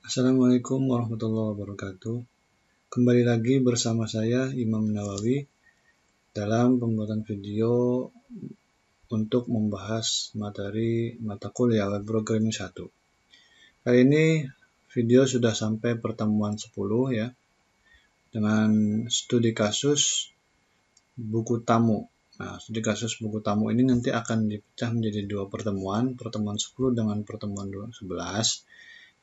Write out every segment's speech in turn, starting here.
Assalamualaikum warahmatullahi wabarakatuh. Kembali lagi bersama saya Imam Nawawi dalam pembuatan video untuk membahas materi mata kuliah Web Programming 1. Kali ini video sudah sampai pertemuan 10 ya, dengan studi kasus buku tamu. Nah, studi kasus buku tamu ini nanti akan dipecah menjadi dua pertemuan 10 dengan pertemuan 11.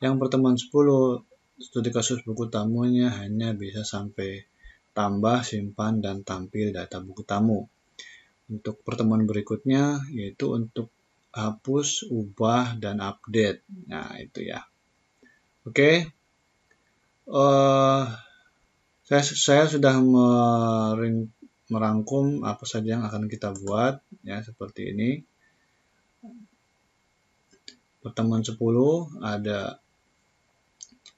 Yang pertemuan 10 studi kasus buku tamunya hanya bisa sampai tambah, simpan, dan tampil data buku tamu. Untuk pertemuan berikutnya yaitu untuk hapus, ubah, dan update. Nah, itu ya. Oke. Saya sudah merangkum apa saja yang akan kita buat ya, seperti ini. Pertemuan 10 ada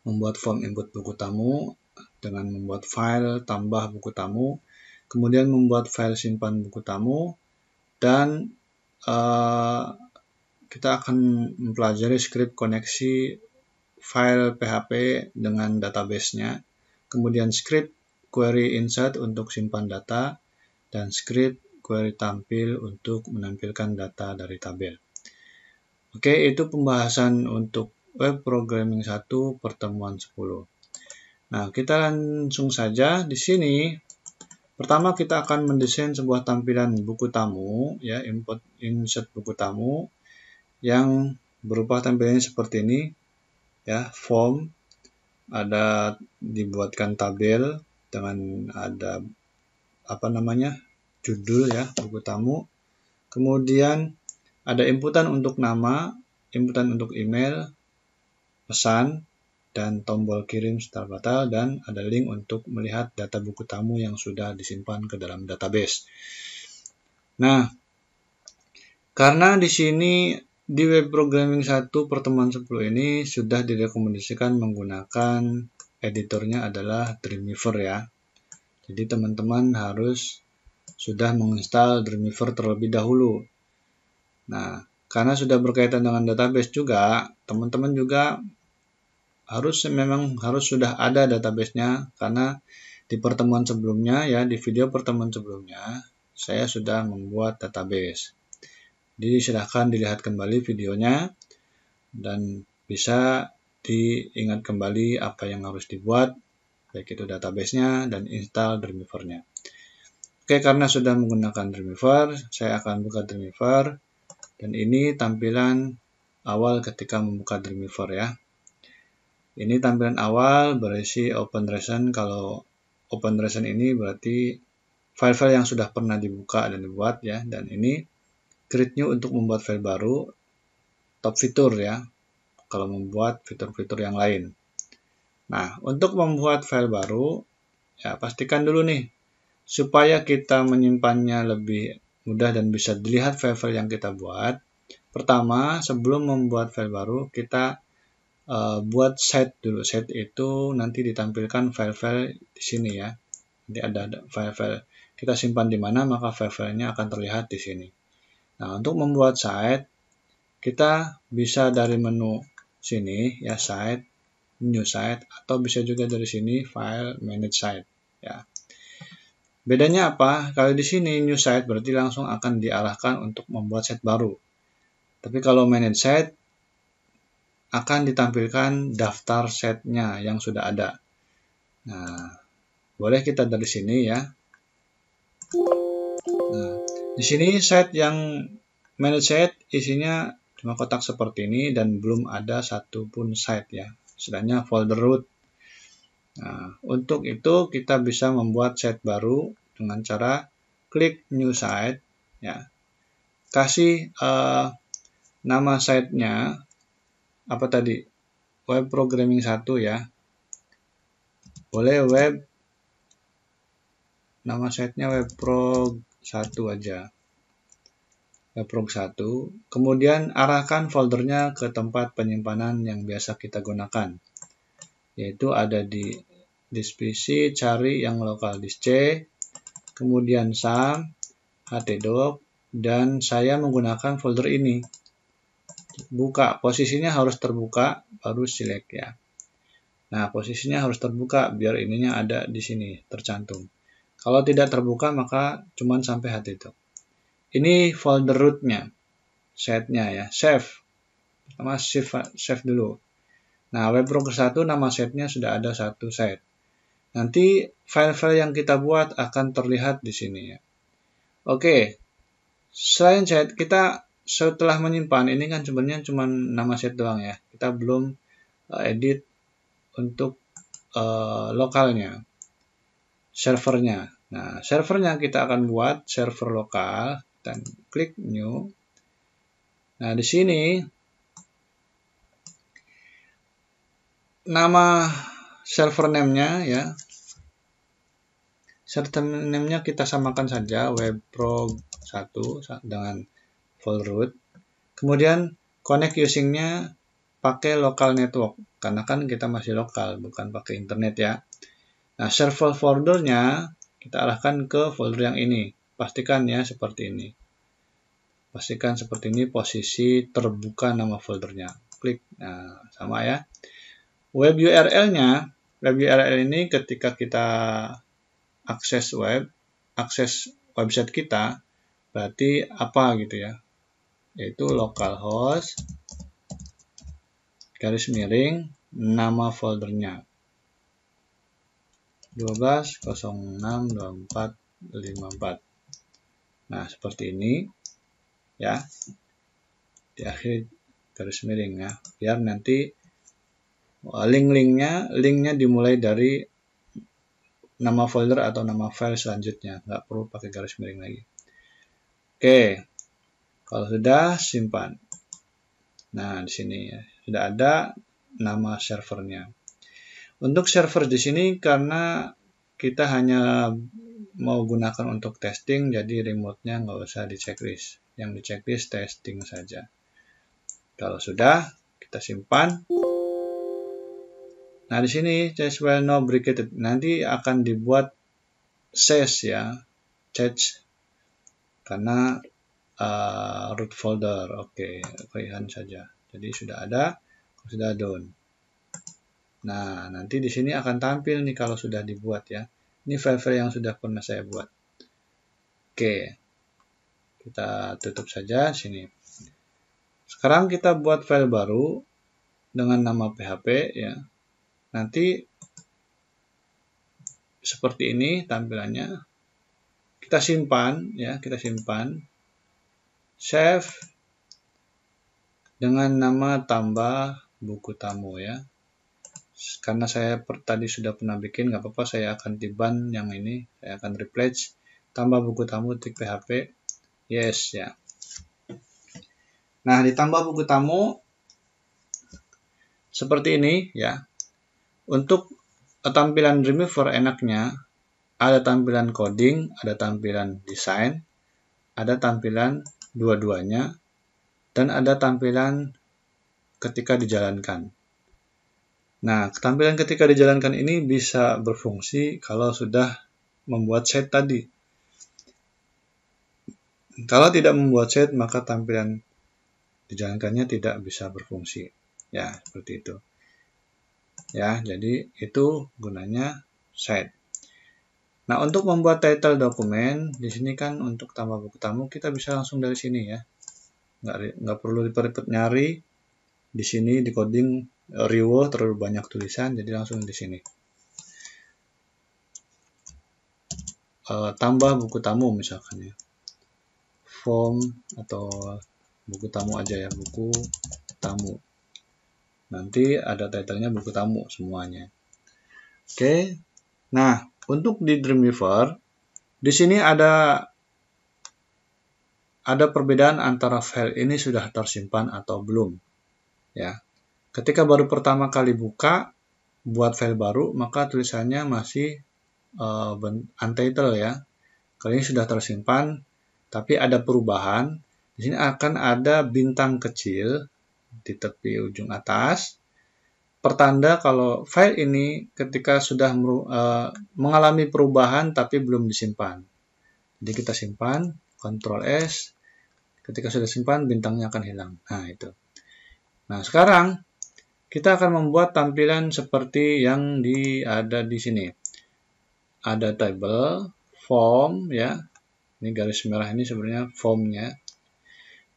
membuat form input buku tamu dengan membuat file tambah buku tamu, kemudian membuat file simpan buku tamu, dan kita akan mempelajari script koneksi file PHP dengan database-nya, kemudian script query insert untuk simpan data, dan script query tampil untuk menampilkan data dari tabel. Oke, itu pembahasan untuk Web Programming 1 pertemuan 10. Nah, kita langsung saja di sini. Pertama kita akan mendesain sebuah tampilan buku tamu ya, insert buku tamu yang berupa tampilannya seperti ini ya, form, ada dibuatkan tabel dengan ada judul ya, buku tamu. Kemudian ada inputan untuk nama, inputan untuk email, pesan, dan tombol kirim start batal, dan ada link untuk melihat data buku tamu yang sudah disimpan ke dalam database. Nah, karena di sini di Web Programming 1 pertemuan 10 ini sudah direkomendasikan menggunakan editornya adalah Dreamweaver ya. Jadi teman-teman harus sudah menginstal Dreamweaver terlebih dahulu. Nah, karena sudah berkaitan dengan database juga, teman-teman juga harus sudah ada database-nya, karena di pertemuan sebelumnya ya, di video pertemuan sebelumnya saya sudah membuat database. Jadi silahkan dilihat kembali videonya dan bisa diingat kembali apa yang harus dibuat, baik itu database-nya dan install Dreamweaver-nya. Oke, karena sudah menggunakan Dreamweaver, saya akan buka Dreamweaver, dan ini tampilan awal ketika membuka Dreamweaver ya. Ini tampilan awal berisi OpenResent. Kalau OpenResent ini berarti file-file yang sudah pernah dibuka dan dibuat ya. Dan ini create new untuk membuat file baru, top fitur ya, kalau membuat fitur-fitur yang lain. Nah, untuk membuat file baru, ya pastikan dulu nih, supaya kita menyimpannya lebih mudah dan bisa dilihat file-file yang kita buat. Pertama, sebelum membuat file baru, kita buat set dulu. Set itu nanti ditampilkan file-file di sini ya. Nanti ada file-file kita simpan di mana, maka file-filenya akan terlihat di sini. Nah, untuk membuat site, kita bisa dari menu sini ya, site, new site, atau bisa juga dari sini file manage site ya. Bedanya apa? Kalau di sini new site berarti langsung akan diarahkan untuk membuat site baru. Tapi kalau manage site akan ditampilkan daftar setnya yang sudah ada. Nah, boleh kita dari sini ya. Nah, di sini site yang manage site isinya cuma kotak seperti ini dan belum ada satupun site ya. Istilahnya folder root. Nah, untuk itu kita bisa membuat site baru dengan cara klik new site ya. Kasih nama site-nya apa tadi? Web Programming 1 ya. Boleh nama site-nya webprog 1 aja. Webprog 1. Kemudian arahkan foldernya ke tempat penyimpanan yang biasa kita gunakan. Yaitu ada di disk PC, cari yang lokal disk C, kemudian SAM, htdoc, dan saya menggunakan folder ini. Buka, posisinya harus terbuka, baru select ya. Nah, posisinya harus terbuka biar ininya ada di sini tercantum. Kalau tidak terbuka maka cuman sampai hati itu. Ini folder rootnya, setnya ya, save. Pertama save dulu. Nah, web progress 1 nama setnya sudah ada satu set. Nanti file-file yang kita buat akan terlihat di sini ya. Oke, selain set, kita setelah menyimpan, ini kan sebenarnya cuma nama set doang ya. Kita belum edit untuk lokalnya, servernya. Nah, servernya kita akan buat server lokal dan klik new. Nah, di sini nama server name-nya ya. Server name-nya kita samakan saja webprog1 dengan folder root. Kemudian connect using-nya pakai local network karena kan kita masih lokal, bukan pakai internet ya. Nah, server foldernya kita arahkan ke folder yang ini. Pastikan ya seperti ini. Pastikan seperti ini posisi terbuka nama foldernya. Klik. Nah, sama ya. Web URL-nya, web URL ini ketika kita akses website kita, berarti apa gitu ya. Yaitu localhost garis miring nama foldernya 12.06.24.54. Nah, seperti ini ya. Di akhir garis miring ya. Biar nanti linknya dimulai dari nama folder atau nama file selanjutnya. Nggak perlu pakai garis miring lagi. Oke. Kalau sudah, simpan. Nah, di sini ya. Sudah ada nama servernya. Untuk server di sini karena kita hanya mau gunakan untuk testing, jadi remote-nya nggak usah di checklist. Yang di checklist testing saja. Kalau sudah, kita simpan. Nah, di sini change file no bracketed. Nanti akan dibuat change ya, change karena root folder. Oke, kalian saja. Jadi sudah ada, sudah done. Nah, nanti di sini akan tampil nih kalau sudah dibuat ya. Ini file-file yang sudah pernah saya buat. Oke, kita tutup saja sini. Sekarang kita buat file baru dengan nama PHP ya. Nanti seperti ini tampilannya. Kita simpan ya, kita simpan. Save dengan nama tambah buku tamu ya. Karena saya tadi sudah pernah bikin, nggak apa-apa, saya akan tiban yang ini, saya akan replace tambah buku tamu .php, yes ya. Nah, ditambah buku tamu seperti ini ya. Untuk tampilan Dreamweaver enaknya ada tampilan coding, ada tampilan desain, ada tampilan dua-duanya, dan ada tampilan ketika dijalankan. Nah, tampilan ketika dijalankan ini bisa berfungsi kalau sudah membuat set tadi. Kalau tidak membuat set, maka tampilan dijalankannya tidak bisa berfungsi. Ya, seperti itu. Ya, jadi itu gunanya set. Nah, untuk membuat title dokumen, di sini kan untuk tambah buku tamu, kita bisa langsung dari sini ya. Nggak perlu ribet-ribet nyari. Di sini di coding Riwo terlalu banyak tulisan, jadi langsung di sini. Tambah buku tamu misalkan ya. Form atau buku tamu aja ya, buku tamu. Nanti ada titlenya buku tamu semuanya. Oke. Nah, untuk di Dreamweaver, di sini ada perbedaan antara file ini sudah tersimpan atau belum. Ya. Ketika baru pertama kali buka, buat file baru, maka tulisannya masih untitled ya. Kali ini sudah tersimpan, tapi ada perubahan. Di sini akan ada bintang kecil di tepi ujung atas. Pertanda kalau file ini ketika sudah mengalami perubahan tapi belum disimpan. Jadi kita simpan, Ctrl S. Ketika sudah simpan, bintangnya akan hilang. Nah, itu. Nah, sekarang kita akan membuat tampilan seperti yang ada di sini. Ada table, form ya. Ini garis merah ini sebenarnya formnya.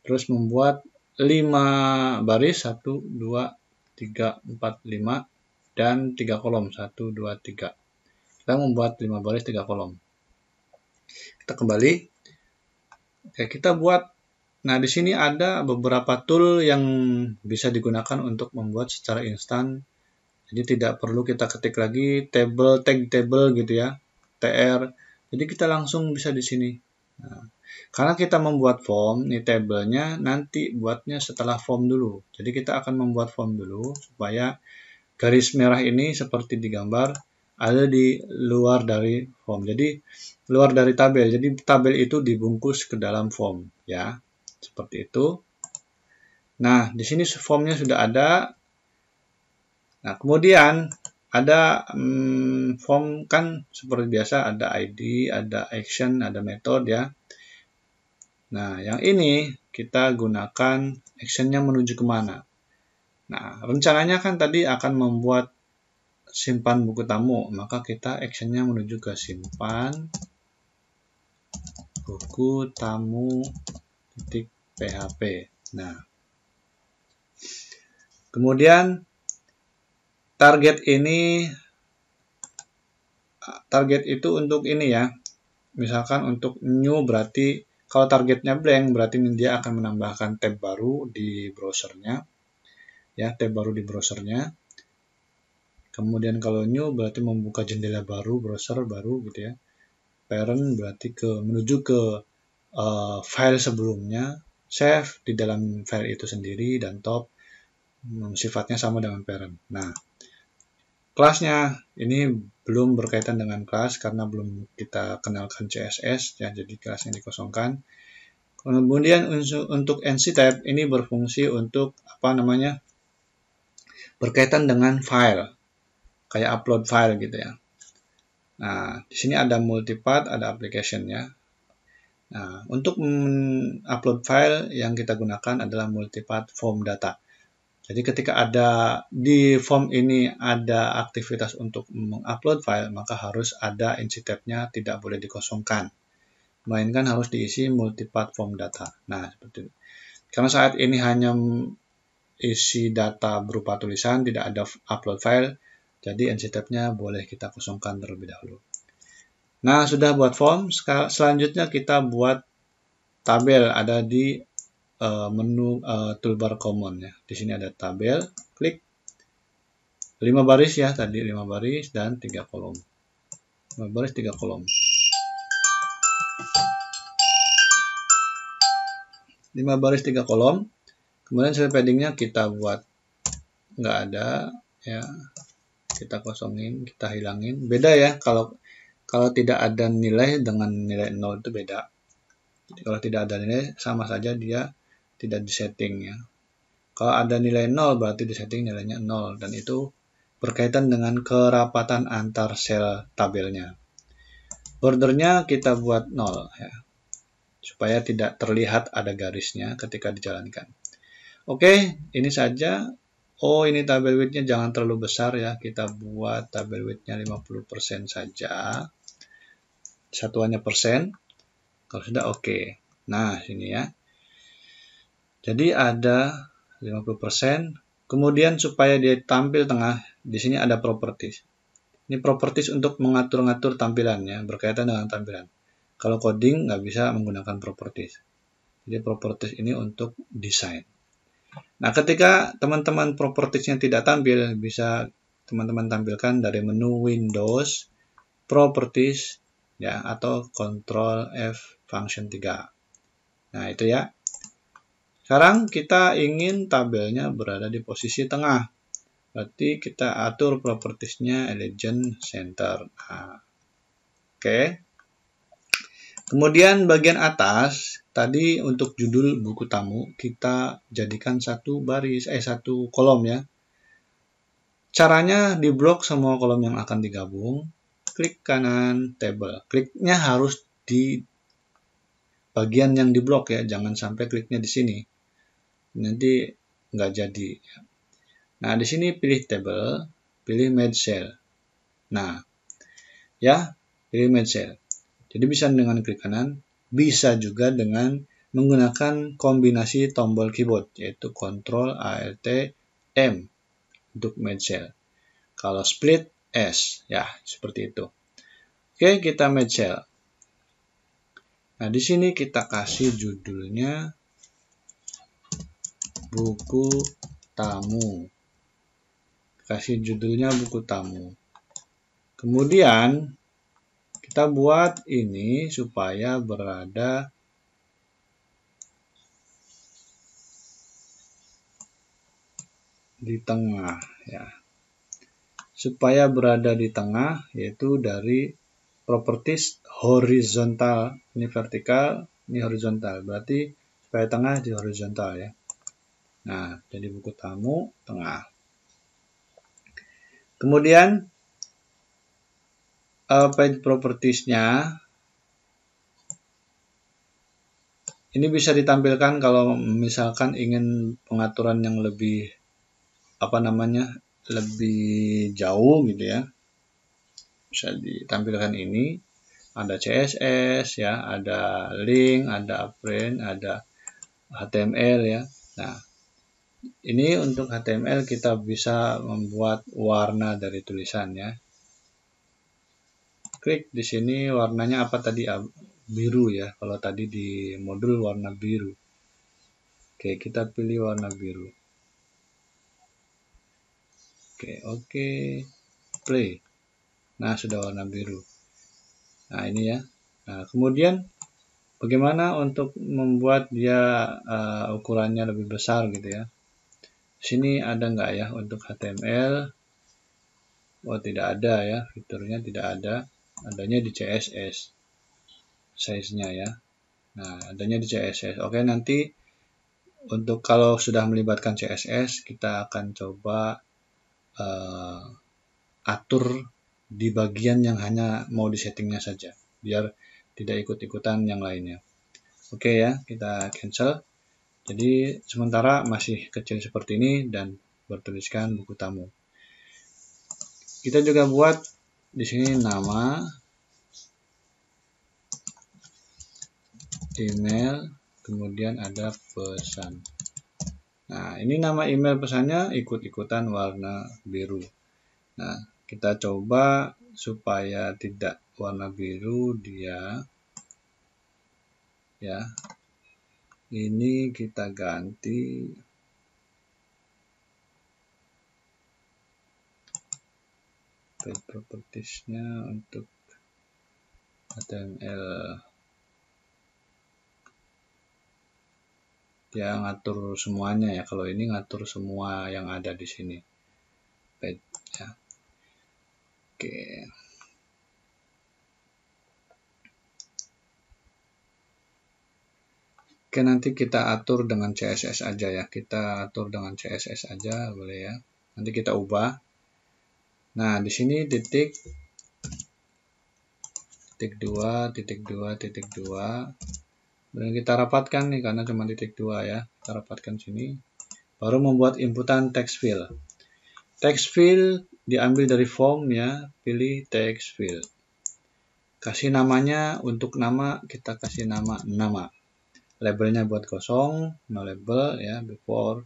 Terus membuat 5 baris, 1, 2, 3, 4, 5, dan 3 kolom, 1, 2, 3. Kita membuat 5 baris, 3 kolom. Kita kembali. Oke, kita buat. Nah, di sini ada beberapa tool yang bisa digunakan untuk membuat secara instan. Jadi tidak perlu kita ketik lagi table, tag table gitu ya, tr. Jadi kita langsung bisa di sini. Nah, karena kita membuat form, nih tabelnya nanti buatnya setelah form dulu. Jadi kita akan membuat form dulu supaya garis merah ini seperti digambar ada di luar dari form. Jadi luar dari tabel. Jadi tabel itu dibungkus ke dalam form ya. Seperti itu. Nah, di sini formnya sudah ada. Nah, kemudian ada form kan seperti biasa ada ID, ada action, ada metode ya. Nah, yang ini kita gunakan actionnya menuju kemana. Nah, rencananya kan tadi akan membuat simpan buku tamu, maka kita actionnya menuju ke simpan buku tamu .php. Nah, kemudian target itu untuk ini ya. Misalkan untuk new berarti kalau targetnya blank berarti dia akan menambahkan tab baru di browsernya. Ya, tab baru di browsernya. Kemudian kalau new berarti membuka jendela baru, browser baru gitu ya. Parent berarti menuju ke file sebelumnya, save di dalam file itu sendiri, dan top sifatnya sama dengan parent. Nah, kelasnya ini belum berkaitan dengan kelas karena belum kita kenalkan CSS ya, jadi kelasnya dikosongkan. Kemudian untuk NC-Tab ini berfungsi untuk berkaitan dengan file, kayak upload file gitu ya. Nah, di sini ada multipath, ada application ya. Nah, untuk upload file yang kita gunakan adalah multipath form data. Jadi ketika ada di form ini ada aktivitas untuk mengupload file, maka harus ada NC-Tab-nya, tidak boleh dikosongkan. Melainkan harus diisi multipath form data. Nah, seperti itu. Karena saat ini hanya isi data berupa tulisan, tidak ada upload file, jadi NC-Tab-nya boleh kita kosongkan terlebih dahulu. Nah, sudah buat form, selanjutnya kita buat tabel, ada di menu toolbar common ya. Di sini ada tabel, klik 5 baris ya, tadi 5 baris dan 3 kolom. 5 baris 3 kolom. 5 baris 3 kolom. Kemudian cell paddingnya kita buat nggak ada ya. Kita kosongin, kita hilangin. Beda ya kalau tidak ada nilai dengan nilai 0 itu beda. Jadi kalau tidak ada nilai sama saja dia tidak disetting ya. Kalau ada nilai 0 berarti disetting nilainya 0 dan itu berkaitan dengan kerapatan antar sel tabelnya. Bordernya kita buat 0 ya. Supaya tidak terlihat ada garisnya ketika dijalankan. Oke, ini saja. Oh, ini tabel width-nya jangan terlalu besar ya. Kita buat tabel width-nya 50% saja. Satuannya persen. Kalau sudah oke. Nah, sini ya. Jadi ada 50%. Kemudian supaya dia tampil tengah, di sini ada properties. Ini properties untuk mengatur-ngatur tampilannya, berkaitan dengan tampilan. Kalau coding nggak bisa menggunakan properties. Jadi properties ini untuk desain. Nah, ketika teman-teman propertiesnya tidak tampil, bisa teman-teman tampilkan dari menu Windows, Properties, ya, atau Ctrl F function 3. Nah, itu ya. Sekarang kita ingin tabelnya berada di posisi tengah. Berarti kita atur propertiesnya Legend Center. Nah, oke. Kemudian bagian atas, tadi untuk judul buku tamu, kita jadikan satu kolom ya. Caranya di blok semua kolom yang akan digabung, klik kanan table. Kliknya harus di bagian yang di blok ya, jangan sampai kliknya di sini. Nanti nggak jadi. Nah, di sini pilih table, pilih Match Cell. Nah, ya, pilih Match Cell. Jadi bisa dengan klik kanan, bisa juga dengan menggunakan kombinasi tombol keyboard, yaitu Ctrl Alt M untuk Match Cell. Kalau split S, ya seperti itu. Oke, kita Match Cell. Nah, di sini kita kasih judulnya buku tamu. Kasih judulnya buku tamu. Kemudian kita buat ini supaya berada di tengah, ya. Supaya berada di tengah, yaitu dari properties horizontal, ini vertikal, ini horizontal, berarti supaya tengah di horizontal, ya. Nah, jadi buku tamu tengah. Kemudian page properties-nya ini bisa ditampilkan kalau misalkan ingin pengaturan yang lebih lebih jauh gitu ya. Bisa ditampilkan ini, ada CSS ya, ada link, ada append, ada HTML ya. Nah, ini untuk HTML kita bisa membuat warna dari tulisannya. Klik di sini, warnanya apa tadi? Biru ya. Kalau tadi di modul warna biru. Oke, kita pilih warna biru. Oke, play. Nah, sudah warna biru. Nah, ini ya. Nah, kemudian bagaimana untuk membuat dia ukurannya lebih besar gitu ya. Sini ada nggak ya untuk HTML? Oh, tidak ada ya, fiturnya tidak ada. Adanya di CSS. Size-nya ya. Nah, adanya di CSS. Oke, nanti untuk kalau sudah melibatkan CSS, kita akan coba atur di bagian yang hanya mau disettingnya saja, biar tidak ikut-ikutan yang lainnya. Oke ya, kita cancel. Jadi sementara masih kecil seperti ini dan bertuliskan buku tamu. Kita juga buat di sini nama, email, kemudian ada pesan. Nah, ini nama email pesannya ikut-ikutan warna biru. Nah, kita coba supaya tidak warna biru dia ya. Ini kita ganti page properties-nya untuk HTML. Dia ngatur semuanya ya. Kalau ini ngatur semua yang ada di sini. Page ya. Oke. Oke, nanti kita atur dengan CSS aja ya. Kita atur dengan CSS aja boleh ya. Nanti kita ubah. Nah, di sini titik 2, titik 2, titik 2. Dan kita rapatkan nih karena cuma titik 2 ya. Kita rapatkan sini. Baru membuat inputan text field. Text field diambil dari form ya. Pilih text field. Kasih namanya, untuk nama kita kasih nama. Labelnya buat kosong, no label ya, before.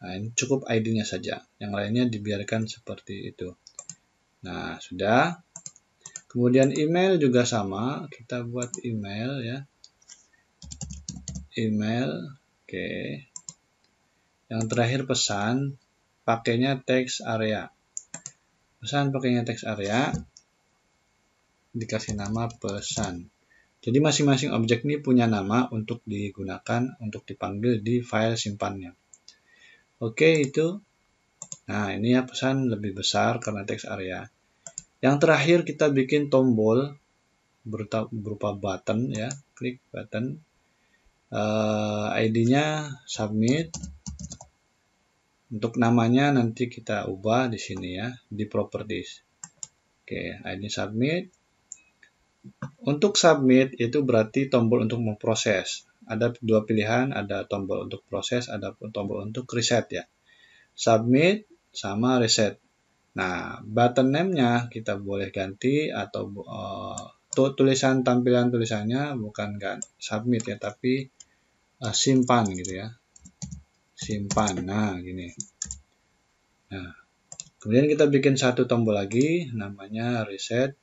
Nah, ini cukup ID-nya saja. Yang lainnya dibiarkan seperti itu. Nah, sudah. Kemudian email juga sama. Kita buat email ya. Email, oke. Yang terakhir pesan, pakainya text area. Pesan pakainya text area, dikasih nama pesan. Jadi masing-masing objek ini punya nama untuk digunakan, untuk dipanggil di file simpannya. Oke, itu. Nah, ini ya pesan lebih besar karena text area. Yang terakhir kita bikin tombol berupa button ya, klik button. ID-nya submit. Untuk namanya nanti kita ubah di sini ya, di properties. Oke, ID submit. Untuk submit itu berarti tombol untuk memproses. Ada dua pilihan, ada tombol untuk proses, ada tombol untuk reset ya. Submit sama reset. Nah, button name-nya kita boleh ganti atau tulisan tampilan tulisannya bukan submit ya, tapi simpan gitu ya. Simpan. Nah, gini. Nah, kemudian kita bikin satu tombol lagi namanya reset.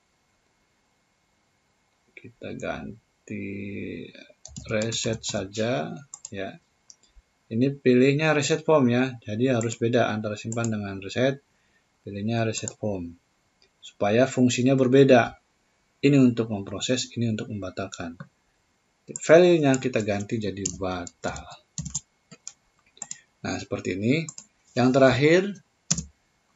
Kita ganti reset saja ya. Ini pilihnya reset form ya. Jadi harus beda antara simpan dengan reset. Pilihnya reset form supaya fungsinya berbeda. Ini untuk memproses, ini untuk membatalkan. Value-nya kita ganti jadi batal. Nah, seperti ini. Yang terakhir,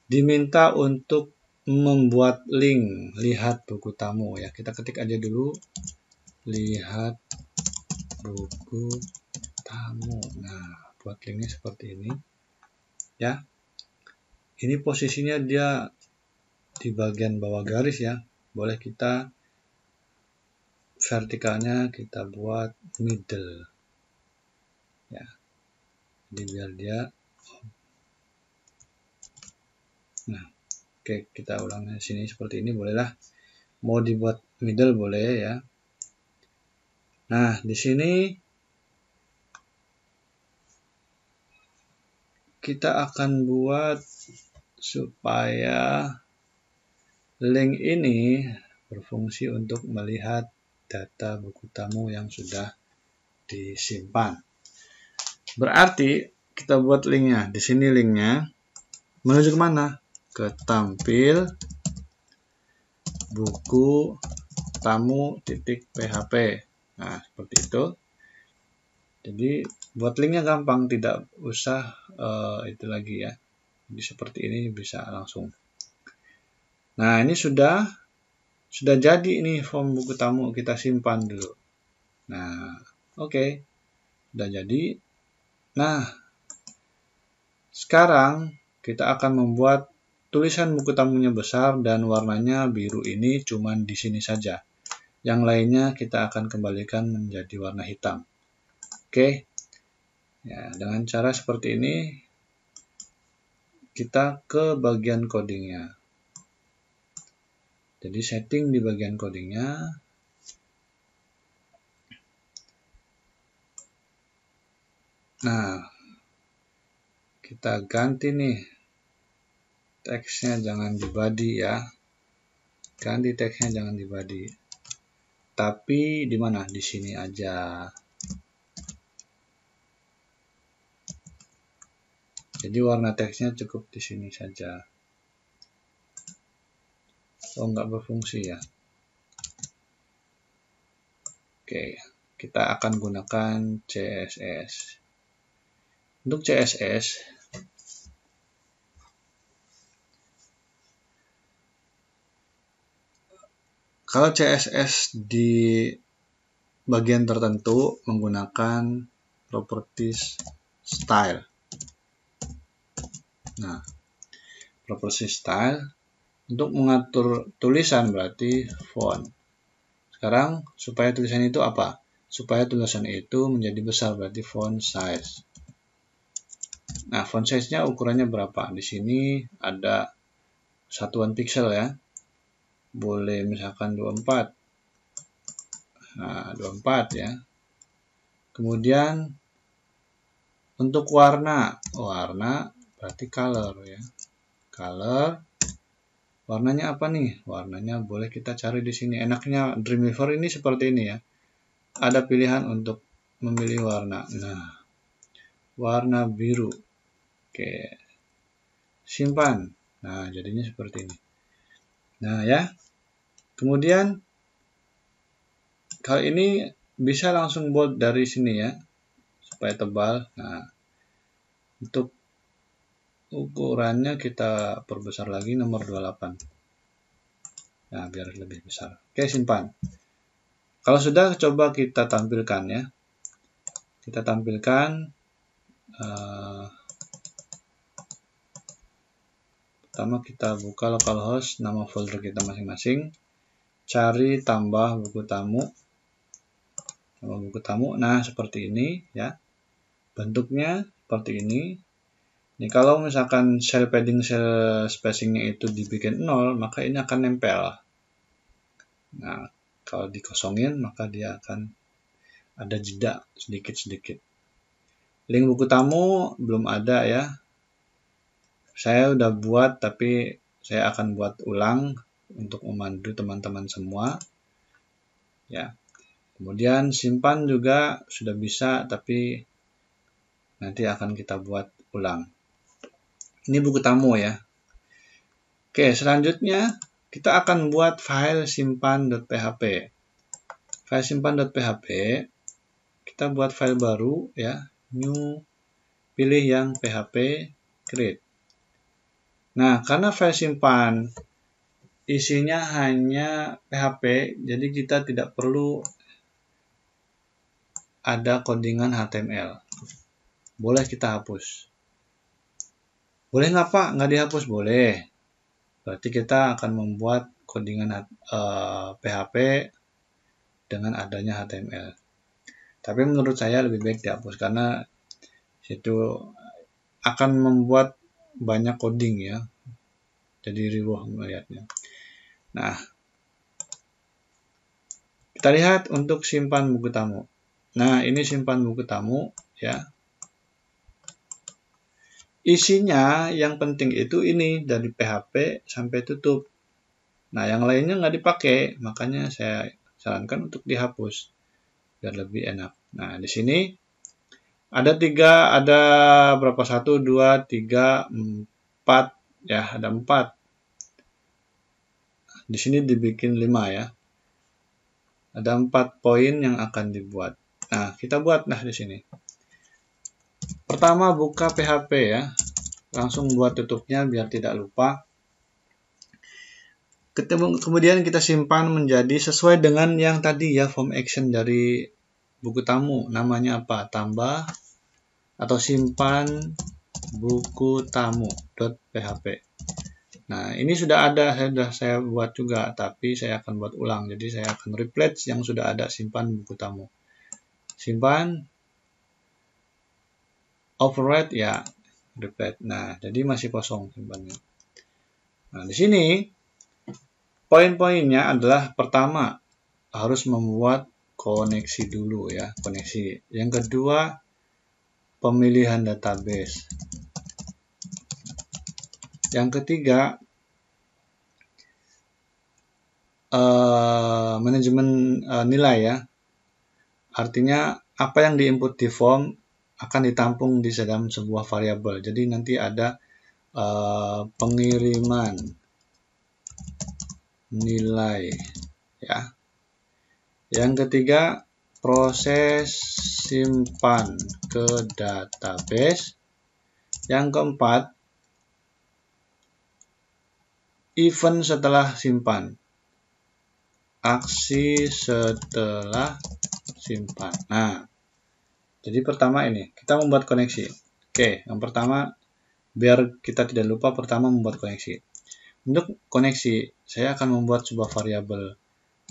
diminta untuk membuat link lihat buku tamu ya. Kita ketik aja dulu lihat buku tamu. Nah, buat linknya seperti ini ya. Ini posisinya dia di bagian bawah garis ya. Boleh kita vertikalnya kita buat middle ya. Jadi biar dia nah, oke, kita ulang di sini seperti ini bolehlah. Mau dibuat middle boleh ya. Nah, di sini kita akan buat supaya link ini berfungsi untuk melihat data buku tamu yang sudah disimpan. Berarti kita buat linknya. Di sini linknya menuju kemana? Ke tampil buku tamu.php. Nah, seperti itu. Jadi buat linknya gampang, tidak usah itu lagi ya. Jadi seperti ini bisa langsung. Nah, ini sudah jadi ini form buku tamu, kita simpan dulu. Nah, oke. Sudah jadi. Nah, sekarang kita akan membuat tulisan buku tamunya besar dan warnanya biru ini cuman di sini saja. Yang lainnya kita akan kembalikan menjadi warna hitam. Oke. Ya, dengan cara seperti ini kita ke bagian codingnya. Jadi setting di bagian codingnya. Nah, kita ganti nih teksnya, jangan di body ya. Ganti teksnya jangan di body. Tapi di mana? Di sini aja. Jadi warna teksnya cukup di sini saja. Oh, nggak berfungsi ya. Oke, kita akan gunakan CSS. Untuk CSS, kalau CSS di bagian tertentu menggunakan properties style. Nah, properties style untuk mengatur tulisan berarti font. Sekarang supaya tulisan itu apa? Supaya tulisan itu menjadi besar berarti font size. Nah, font size-nya ukurannya berapa? Di sini ada satuan pixel ya. Boleh misalkan 24. Nah, 24 ya. Kemudian untuk warna berarti color ya. Color warnanya apa nih? Warnanya boleh kita cari di sini. Enaknya Dreamweaver ini seperti ini ya. Ada pilihan untuk memilih warna. Nah, warna biru. Oke. Simpan. Nah, jadinya seperti ini. Nah, ya. Kemudian kali ini bisa langsung bold dari sini ya. Supaya tebal. Nah, untuk ukurannya kita perbesar lagi nomor 28. Nah, biar lebih besar. Oke, simpan. Kalau sudah, coba kita tampilkan ya. Kita tampilkan. Pertama kita buka localhost, nama folder kita masing-masing. Cari tambah buku tamu. Tambah buku tamu. Nah, seperti ini ya. Bentuknya seperti ini. Nih kalau misalkan cell padding cell spacingnya itu dibikin 0, maka ini akan nempel. Nah, kalau dikosongin maka dia akan ada jeda sedikit-sedikit. Link buku tamu belum ada ya. Saya udah buat tapi saya akan buat ulang untuk memandu teman-teman semua. Ya. Kemudian simpan juga sudah bisa tapi nanti akan kita buat ulang. Ini buku tamu ya. Oke, selanjutnya kita akan buat file simpan.php. File simpan.php, kita buat file baru ya, new, pilih yang php create. Nah, karena file simpan isinya hanya PHP, jadi kita tidak perlu ada codingan HTML. Boleh kita hapus. Boleh nggak Pak? Nggak dihapus? Boleh. Berarti kita akan membuat codingan PHP dengan adanya HTML. Tapi menurut saya lebih baik dihapus karena itu akan membuat banyak coding ya. Jadi riuh melihatnya. Nah, kita lihat untuk simpan buku tamu. Nah, ini simpan buku tamu ya. Isinya yang penting itu ini dari PHP sampai tutup. Nah, yang lainnya nggak dipakai, makanya saya sarankan untuk dihapus biar lebih enak. Nah, di sini ada berapa? 1, 2, 3, 4 ya, ada 4. Di sini dibikin 5 ya. Ada 4 poin yang akan dibuat. Nah, kita buat di sini. Pertama buka PHP ya. Langsung buat tutupnya biar tidak lupa. Kemudian kita simpan menjadi sesuai dengan yang tadi ya, form action dari buku tamu. Namanya apa? Tambah atau simpan buku tamu.php. Nah, ini sudah ada, saya buat juga, tapi saya akan buat ulang. Jadi saya akan replace yang sudah ada, simpan buku tamu. Simpan, overwrite ya, replace. Nah, jadi masih kosong simpannya. Nah, di sini poin-poinnya adalah pertama harus membuat koneksi dulu ya, koneksi. Yang kedua, pemilihan database. Yang ketiga, manajemen nilai ya. Artinya apa yang diinput di form akan ditampung di dalam sebuah variabel. Jadi nanti ada pengiriman nilai ya. Yang ketiga, proses simpan ke database. Yang keempat, event setelah simpan. Aksi setelah simpan. Nah, jadi pertama ini, kita membuat koneksi. Oke, yang pertama, biar kita tidak lupa, pertama membuat koneksi. Untuk koneksi, saya akan membuat sebuah variabel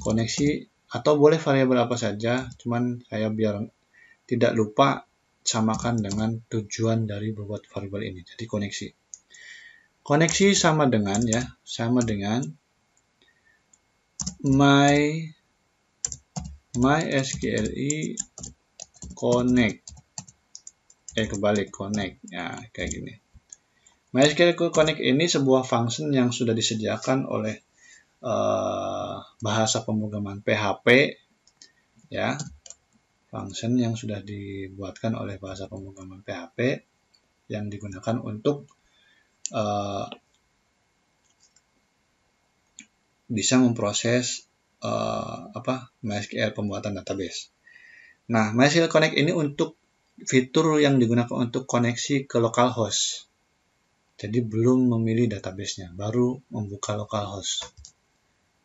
koneksi, atau boleh variabel apa saja, cuman saya biar tidak lupa, samakan dengan tujuan dari membuat variabel ini. Jadi koneksi. Koneksi sama dengan ya, MySQLi connect. Kebalik, connect. Ya, kayak gini. MySQL connect ini sebuah function yang sudah disediakan oleh bahasa pemrograman PHP ya. Function yang sudah dibuatkan oleh bahasa pemrograman PHP yang digunakan untuk bisa memproses MySQL pembuatan database. Nah, MySQL Connect ini untuk fitur yang digunakan untuk koneksi ke localhost. Jadi belum memilih database-nya, baru membuka localhost.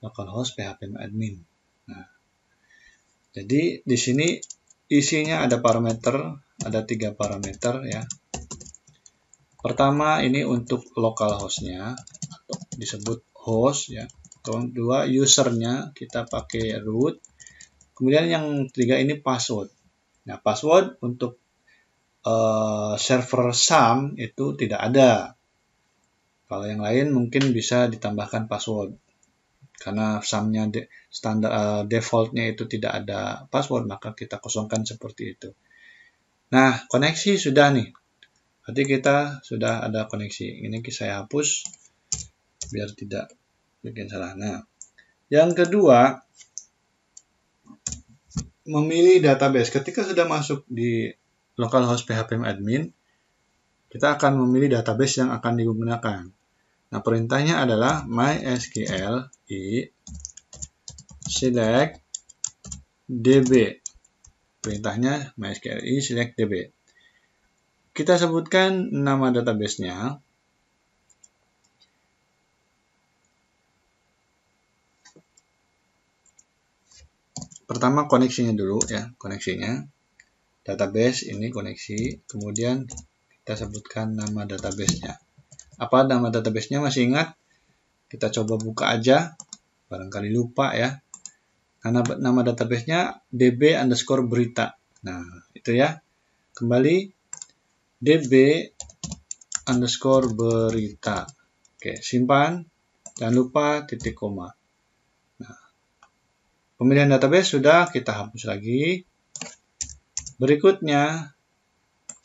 Localhost PHP admin. Nah, jadi di sini isinya ada parameter, ada 3 parameter ya. Pertama ini untuk localhost-nya atau disebut host ya. Kedua, usernya kita pakai root. Kemudian yang ketiga ini password. Nah, password untuk server sum itu tidak ada. Kalau yang lain mungkin bisa ditambahkan password. Karena sumnya standar defaultnya itu tidak ada password, maka kita kosongkan seperti itu. Nah, koneksi sudah nih. Berarti kita sudah ada koneksi. Ini saya hapus biar tidak bikin salah. Nah, yang kedua, memilih database. Ketika sudah masuk di localhost phpMyAdmin, kita akan memilih database yang akan digunakan. Nah, perintahnya adalah mysql i select db. Perintahnya mysql i select db. Kita sebutkan nama database-nya. Pertama koneksinya dulu ya, koneksinya. Database ini koneksi, kemudian kita sebutkan nama database-nya. Apa nama database-nya, masih ingat? Kita coba buka aja, barangkali lupa ya. Nama database-nya db_berita. Nah, itu ya. Kembali db_berita. Oke, simpan. Jangan lupa titik koma. Nah, pemilihan database sudah, kita hapus lagi. Berikutnya,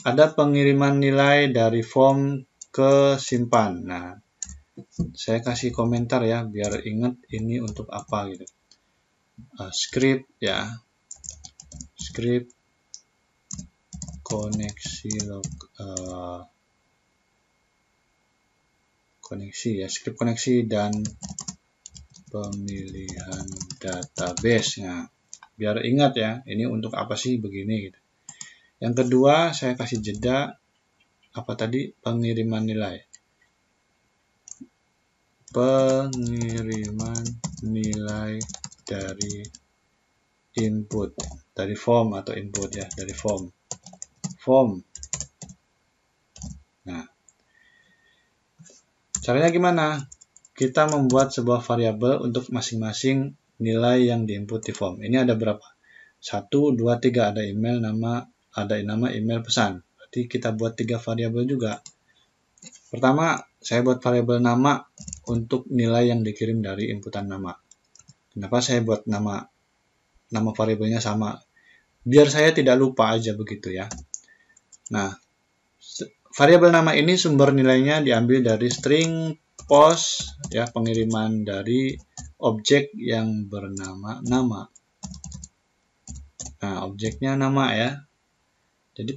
ada pengiriman nilai dari form ke simpan. Nah, saya kasih komentar ya, biar ingat ini untuk apa gitu. Script ya, script koneksi ya, script koneksi dan pemilihan database. Nah, biar ingat ya, ini untuk apa sih begini gitu. Yang kedua, saya kasih jeda, apa tadi, pengiriman nilai. Pengiriman nilai dari input, dari form atau input ya, dari form. Nah, caranya gimana? Kita membuat sebuah variabel untuk masing-masing nilai yang diinput di form. Ini ada berapa? 1, 2, 3, ada email, ada nama, email, pesan. Berarti kita buat 3 variabel juga. Pertama, saya buat variabel nama untuk nilai yang dikirim dari inputan nama. Kenapa saya buat nama variabelnya sama? Biar saya tidak lupa aja begitu ya. Nah, variabel nama ini sumber nilainya diambil dari string post ya, pengiriman dari objek yang bernama nama. Nah, objeknya nama ya. Jadi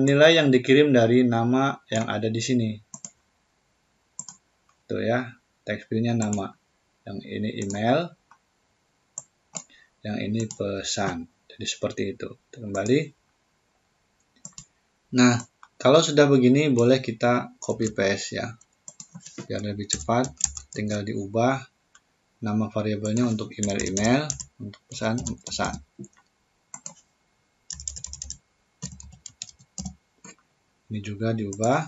nilai yang dikirim dari nama yang ada di sini. Tuh ya, text field-nya nama. Yang ini email, yang ini pesan. Jadi seperti itu. Kita kembali. Nah, kalau sudah begini boleh kita copy paste ya. Biar lebih cepat, tinggal diubah nama variabelnya untuk email, untuk pesan. Ini juga diubah.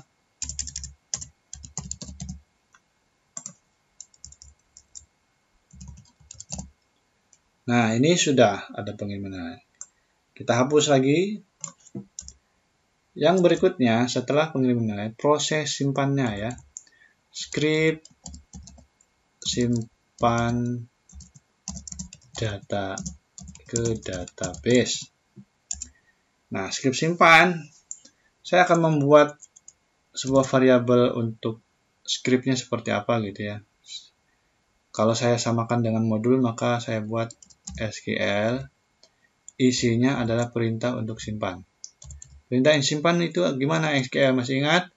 Nah, ini sudah ada pengiriman. Kita hapus lagi. Yang berikutnya, setelah pengiriman nilai, proses simpannya ya. Script simpan data ke database. Nah, script simpan, saya akan membuat sebuah variabel untuk scriptnya seperti apa gitu ya. Kalau saya samakan dengan modul, maka saya buat SQL, isinya adalah perintah untuk simpan. Perintah simpan itu gimana SQL, masih ingat?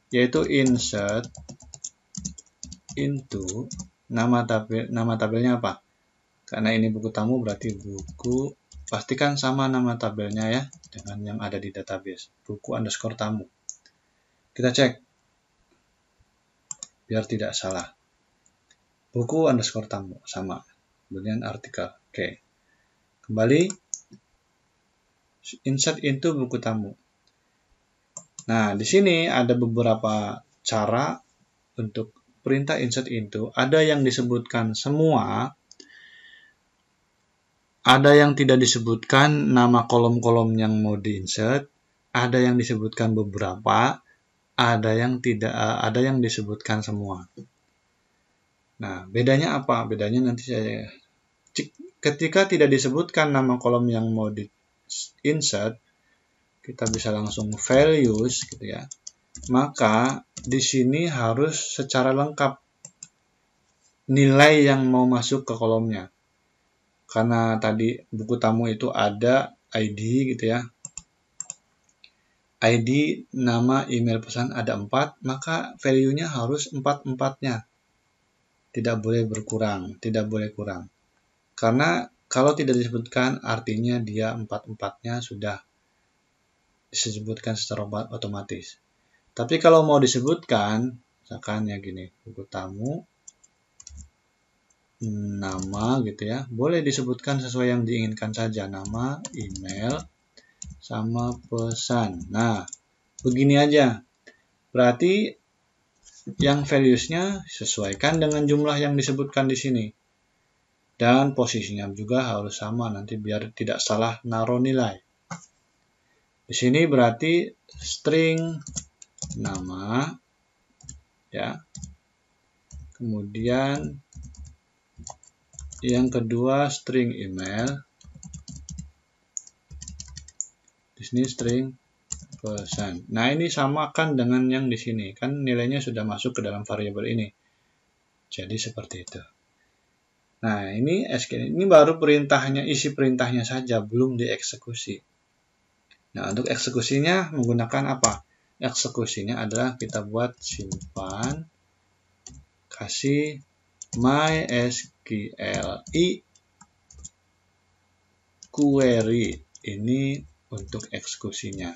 Yaitu insert into nama tabelnya apa? Karena ini buku tamu berarti buku, pastikan sama nama tabelnya ya dengan yang ada di database, buku_tamu. Kita cek biar tidak salah. Buku_tamu sama. Kemudian artikel. Oke. Kembali insert into buku tamu. Nah, di sini ada beberapa cara untuk perintah insert into. Ada yang disebutkan semua, ada yang tidak disebutkan nama kolom-kolom yang mau di-insert, ada yang disebutkan beberapa, ada yang tidak, ada yang disebutkan semua. Nah, bedanya apa? Bedanya nanti saya ketika tidak disebutkan nama kolom yang mau di insert, kita bisa langsung values gitu ya. Maka di sini harus secara lengkap nilai yang mau masuk ke kolomnya. Karena tadi buku tamu itu ada ID gitu ya. ID, nama, email, pesan ada 4, maka value-nya harus 4-4-nya. Tidak boleh berkurang, tidak boleh kurang. Karena kalau tidak disebutkan artinya dia 4-4-nya sudah disebutkan secara otomatis. Tapi kalau mau disebutkan, misalkan ya gini, buku tamu, nama gitu ya, boleh disebutkan sesuai yang diinginkan saja, nama, email, sama pesan. Nah, begini aja. Berarti yang values-nya sesuaikan dengan jumlah yang disebutkan di sini. Dan posisinya juga harus sama nanti biar tidak salah naruh nilai. Di sini berarti string nama ya. Kemudian yang kedua string email. Di sini string pesan. Nah, ini samakan dengan yang di sini. Kan nilainya sudah masuk ke dalam variabel ini. Jadi seperti itu. Nah, ini baru perintahnya, isi perintahnya saja, belum dieksekusi. Nah, untuk eksekusinya menggunakan apa? Eksekusinya adalah kita buat simpan, kasih MySQL query. Ini untuk eksekusinya.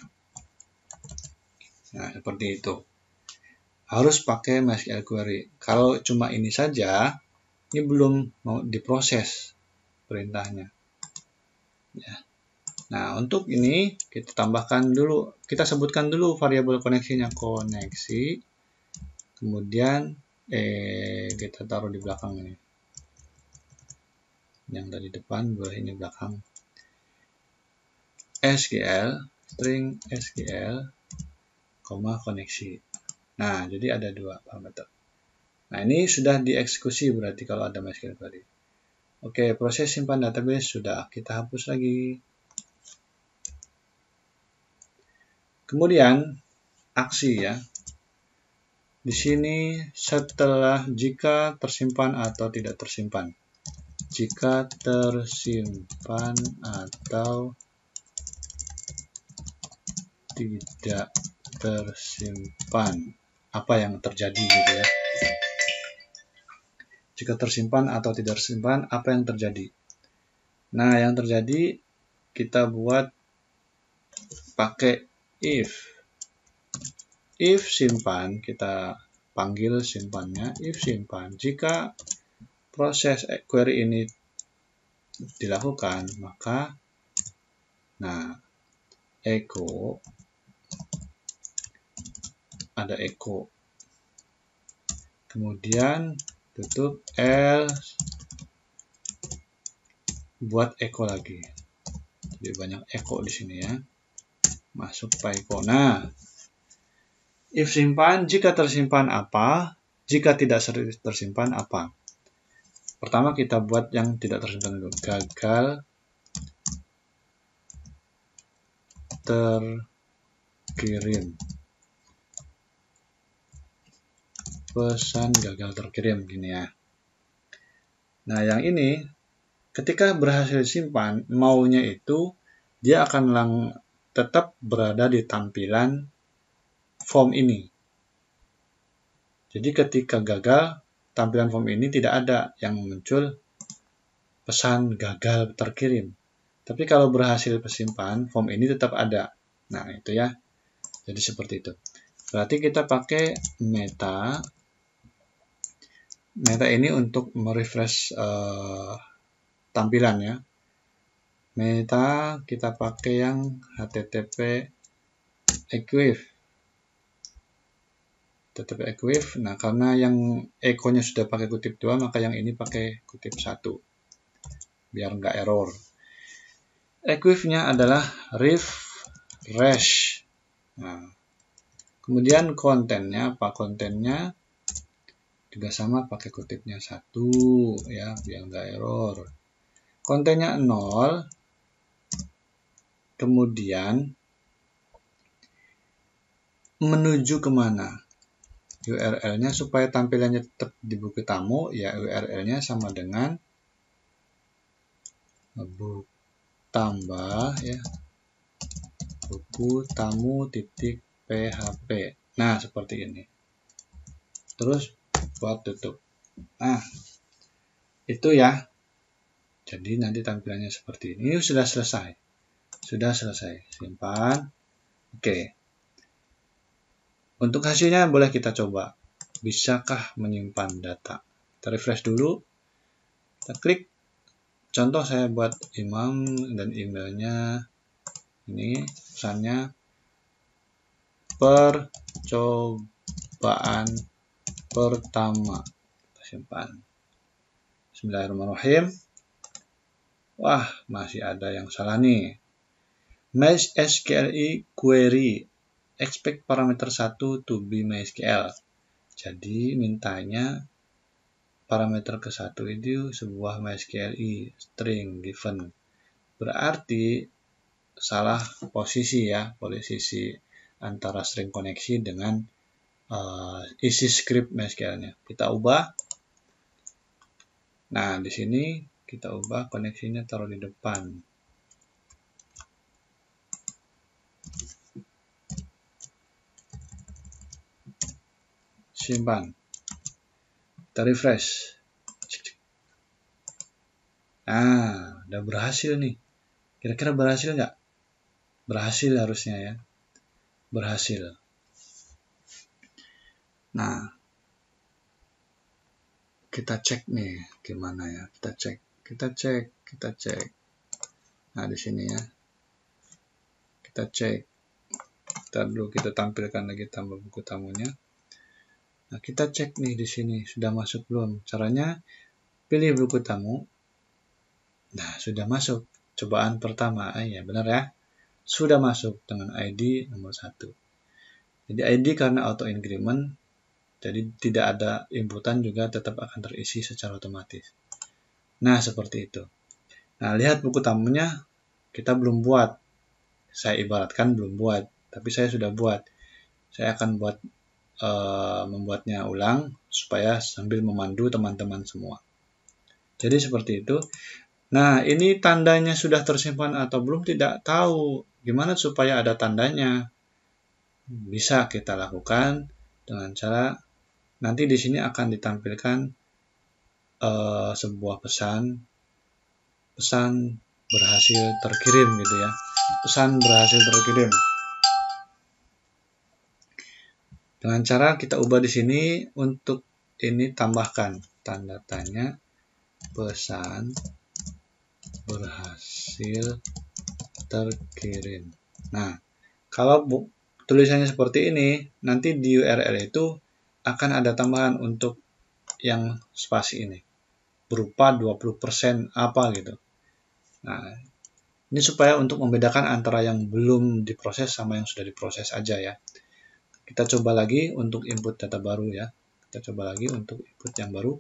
Nah, seperti itu. Harus pakai MySQL query. Kalau cuma ini saja, ini belum mau diproses perintahnya. Ya. Nah, untuk ini kita tambahkan dulu, kita sebutkan dulu variabel koneksinya, koneksi. Kemudian kita taruh di belakang ini. Yang tadi depan, boleh ini belakang. SQL, string SQL, koneksi. Nah, jadi ada dua parameter. Nah, ini sudah dieksekusi berarti kalau ada MySQL query. Oke, proses simpan database sudah, kita hapus lagi. Kemudian aksi ya. Di sini setelah jika tersimpan atau tidak tersimpan. Jika tersimpan atau tidak tersimpan, apa yang terjadi gitu ya. Jika tersimpan atau tidak tersimpan, apa yang terjadi? Nah, yang terjadi kita buat pakai if. If simpan, kita panggil simpannya, if simpan. Jika proses query ini dilakukan, maka echo, ada echo. Kemudian tutup else, buat echo lagi. Jadi banyak echo di sini ya. Masuk echo. Nah, if simpan, jika tersimpan apa? Jika tidak tersimpan apa? Pertama kita buat yang tidak tersimpan dulu. Gagal terkirim. Pesan gagal terkirim gini ya. Nah, yang ini ketika berhasil simpan, maunya itu dia akan tetap berada di tampilan form ini. Jadi ketika gagal, tampilan form ini tidak ada yang muncul pesan gagal terkirim. Tapi kalau berhasil tersimpan, form ini tetap ada. Nah, itu ya. Jadi seperti itu. Berarti kita pakai meta. Meta ini untuk merefresh tampilan ya. Meta kita pakai yang http equif. HTTP equif. Nah, karena yang echo-nya sudah pakai kutip 2, maka yang ini pakai kutip 1. Biar nggak error. Equif-nya adalah refresh. Nah, kemudian kontennya apa? Kontennya juga sama, pakai kutipnya 1 ya, biar nggak error. Kontennya 0, kemudian menuju kemana? URL-nya supaya tampilannya tetap di buku tamu, ya URL-nya sama dengan buku tambah ya, buku tamu .php. Nah, seperti ini. Terus buat tutup. Nah, itu ya. Jadi nanti tampilannya seperti ini. Ini sudah selesai. Sudah selesai. Simpan. Oke. Untuk hasilnya boleh kita coba. Bisakah menyimpan data? Kita refresh dulu. Kita klik. Contoh saya buat Imam dan emailnya ini, pesannya percobaan pertama. Kita simpan. Bismillahirrahmanirrahim. Wah, masih ada yang salah nih. MySQL query expect parameter 1 to be MySQL. Jadi mintanya parameter ke-1 itu sebuah MySQL string given. Berarti salah posisi ya, posisi antara string koneksi dengan isi script MySQL-nya. Kita ubah. Nah, di sini kita ubah koneksinya, taruh di depan. Simpan. Kita refresh. Nah, udah berhasil nih. Kira-kira berhasil nggak? Berhasil harusnya ya. Berhasil. Nah, kita cek nih gimana ya. Kita cek. Nah, di sini ya. Kita cek. Kita tampilkan lagi tambah buku tamunya. Nah, kita cek nih di sini sudah masuk belum. Caranya pilih buku tamu. Nah, sudah masuk. Cobaan pertama. Ya, benar ya. Sudah masuk dengan ID nomor 1. Jadi ID karena auto increment, jadi tidak ada inputan juga tetap akan terisi secara otomatis. Nah, seperti itu. Nah, lihat buku tamunya kita belum buat. Saya ibaratkan belum buat, tapi saya sudah buat. Saya akan membuatnya ulang supaya sambil memandu teman-teman semua. Jadi seperti itu. Nah, ini tandanya sudah tersimpan atau belum tidak tahu. Gimana supaya ada tandanya? Bisa kita lakukan dengan cara nanti di sini akan ditampilkan sebuah pesan berhasil terkirim gitu ya. Pesan berhasil terkirim. Dengan cara kita ubah di sini, untuk ini tambahkan tanda tanya pesan berhasil terkirim. Nah, kalau tulisannya seperti ini, nanti di URL itu akan ada tambahan untuk yang spasi ini berupa 20% apa gitu. Nah, ini supaya untuk membedakan antara yang belum diproses sama yang sudah diproses aja ya. Kita coba lagi untuk input data baru ya. Kita coba lagi untuk input yang baru.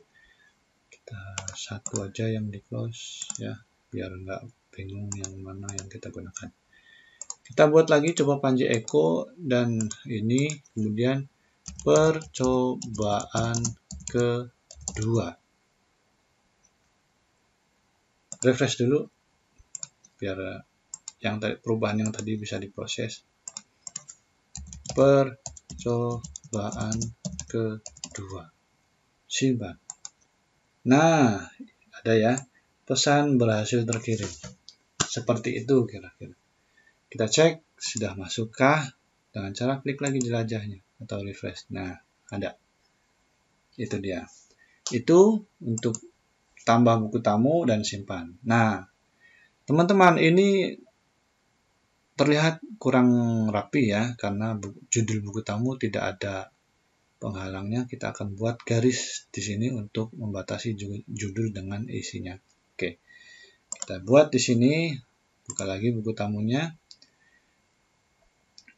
Kita satu aja yang di close ya, biar nggak bingung yang mana yang kita gunakan. Kita buat lagi, coba Panji Eko, dan ini kemudian percobaan kedua. Refresh dulu biar yang perubahan yang tadi bisa diproses. Percobaan kedua. Simpan. Nah, ada ya, pesan berhasil terkirim. Seperti itu kira-kira. Kita cek sudah masukkah dengan cara klik lagi jelajahnya atau refresh. Nah, ada. Itu dia. Itu untuk tambah buku tamu dan simpan. Nah, teman-teman, ini terlihat kurang rapi ya, karena judul buku tamu tidak ada penghalangnya. Kita akan buat garis di sini untuk membatasi judul dengan isinya. Oke, kita buat di sini. Buka lagi buku tamunya.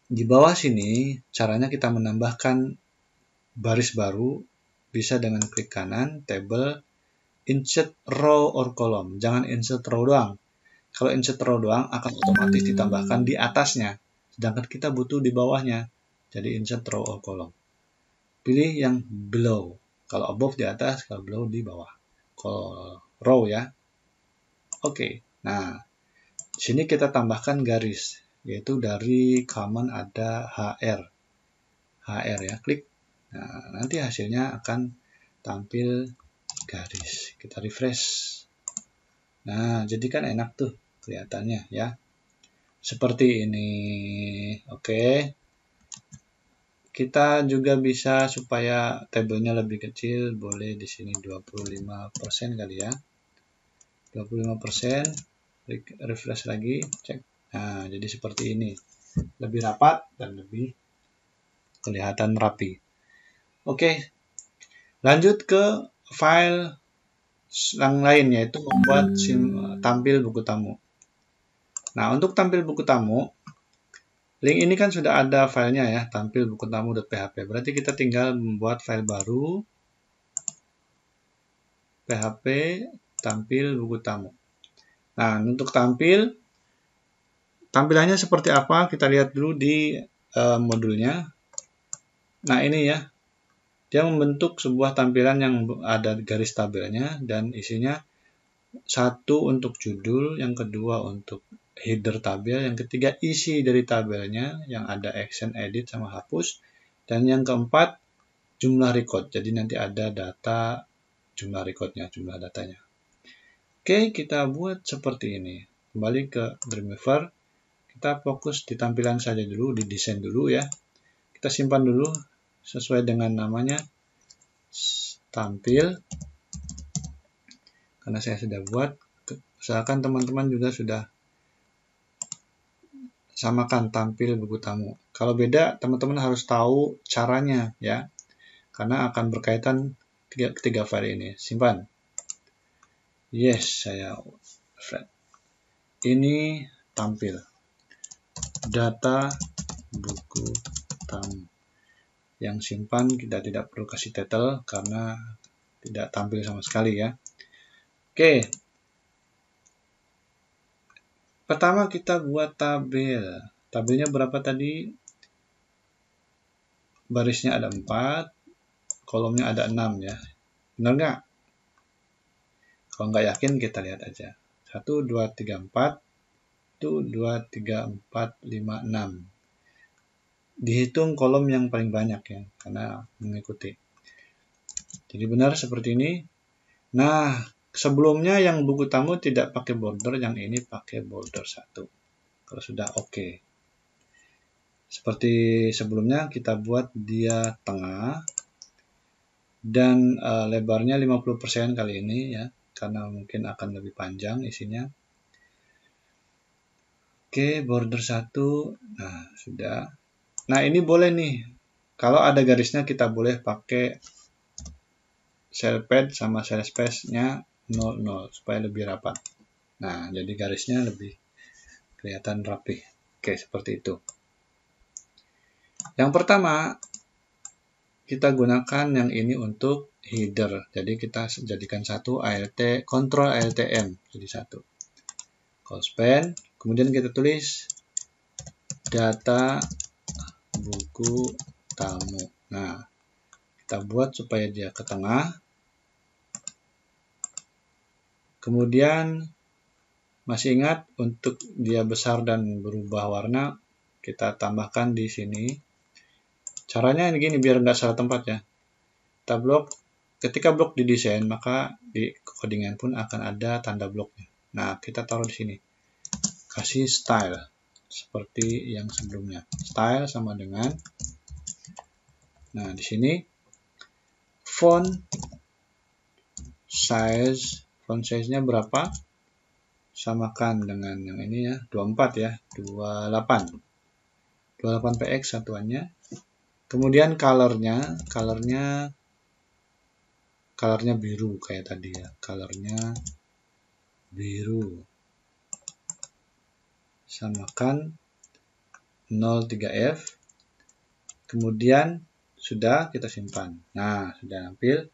Di bawah sini caranya kita menambahkan baris baru bisa dengan klik kanan, table, insert row or column. Jangan insert row doang. Kalau insert row doang akan otomatis ditambahkan di atasnya, sedangkan kita butuh di bawahnya. Jadi insert row or column. Pilih yang below. Kalau above di atas, kalau below di bawah. Kalau row ya. Oke. Nah, di sini kita tambahkan garis, yaitu dari command ada HR ya, klik. Nah, nanti hasilnya akan tampil garis. Kita refresh. Nah, jadi kan enak tuh kelihatannya ya. Seperti ini. Oke. Kita juga bisa supaya tabelnya lebih kecil, boleh di sini 25% kali ya. 25%, refresh lagi, cek. Nah, jadi seperti ini. Lebih rapat dan lebih kelihatan rapi. Oke, lanjut ke file yang lain, yaitu membuat tampil buku tamu. Nah, untuk tampil buku tamu, link ini kan sudah ada filenya ya, tampil buku tamu.php. Berarti kita tinggal membuat file baru, php tampil buku tamu. Nah, untuk tampilannya seperti apa? Kita lihat dulu di modulnya. Nah, ini ya. Dia membentuk sebuah tampilan yang ada garis tabelnya dan isinya satu untuk judul, yang kedua untuk header tabel, yang ketiga isi dari tabelnya yang ada action, edit, sama hapus, dan yang keempat jumlah record. Jadi nanti ada data jumlah recordnya, jumlah datanya. Oke, kita buat seperti ini. Kembali ke Dreamweaver, kita fokus di tampilan saja dulu, di desain dulu ya. Kita simpan dulu sesuai dengan namanya, tampil. Karena saya sudah buat, usahakan teman-teman juga sudah samakan tampil buku tamu. Kalau beda, teman-teman harus tahu caranya ya, karena akan berkaitan ketiga file ini. Simpan. Yes, saya ini tampil data buku tamu. Yang simpan kita tidak perlu kasih title karena tidak tampil sama sekali ya. Oke. Pertama kita buat tabel. Tabelnya berapa tadi? Barisnya ada 4, kolomnya ada 6 ya. Benar nggak? Kalau nggak yakin kita lihat aja. 1, 2, 3, 4. 1, 2, 3, 4, 5, 6. Dihitung kolom yang paling banyak ya, karena mengikuti. Jadi benar seperti ini. Nah, sebelumnya yang buku tamu tidak pakai border, yang ini pakai border 1. Kalau sudah oke. Seperti sebelumnya kita buat dia tengah. Dan lebarnya 50% kali ini ya, karena mungkin akan lebih panjang isinya. Oke, border 1. Nah, sudah. Nah, ini boleh nih. Kalau ada garisnya kita boleh pakai cell pad sama cell space-nya 00 supaya lebih rapat. Nah, jadi garisnya lebih kelihatan rapi. Oke, seperti itu. Yang pertama, kita gunakan yang ini untuk header. Jadi kita jadikan satu alt, Ctrl Alt M jadi satu. Call span, kemudian kita tulis data buku tamu. Nah, kita buat supaya dia ke tengah. Kemudian masih ingat untuk dia besar dan berubah warna, kita tambahkan di sini. Caranya begini biar nggak salah tempat ya. Kita blok, ketika blok didesain maka di codingan pun akan ada tanda bloknya. Nah, kita taruh di sini. Kasih style seperti yang sebelumnya. Style sama dengan, nah di sini font size-nya berapa? Samakan dengan yang ini ya, 24 ya, 28 px satuannya. Kemudian colornya biru kayak tadi ya, colornya biru. Samakan 03F. Kemudian sudah kita simpan. Nah, sudah nampil.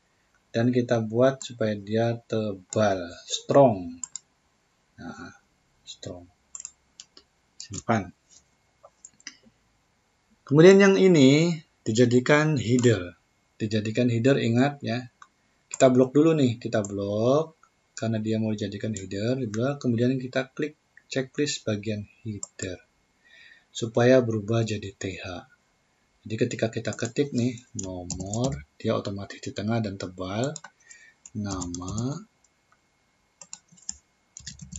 Dan kita buat supaya dia tebal, strong. Nah, strong. Simpan. Kemudian yang ini dijadikan header. Dijadikan header, ingat ya. Kita blok dulu nih, kita blok. Karena dia mau dijadikan header, kemudian kita klik checklist bagian header. Supaya berubah jadi TH. Jadi ketika kita ketik nih nomor, dia otomatis di tengah dan tebal. Nama,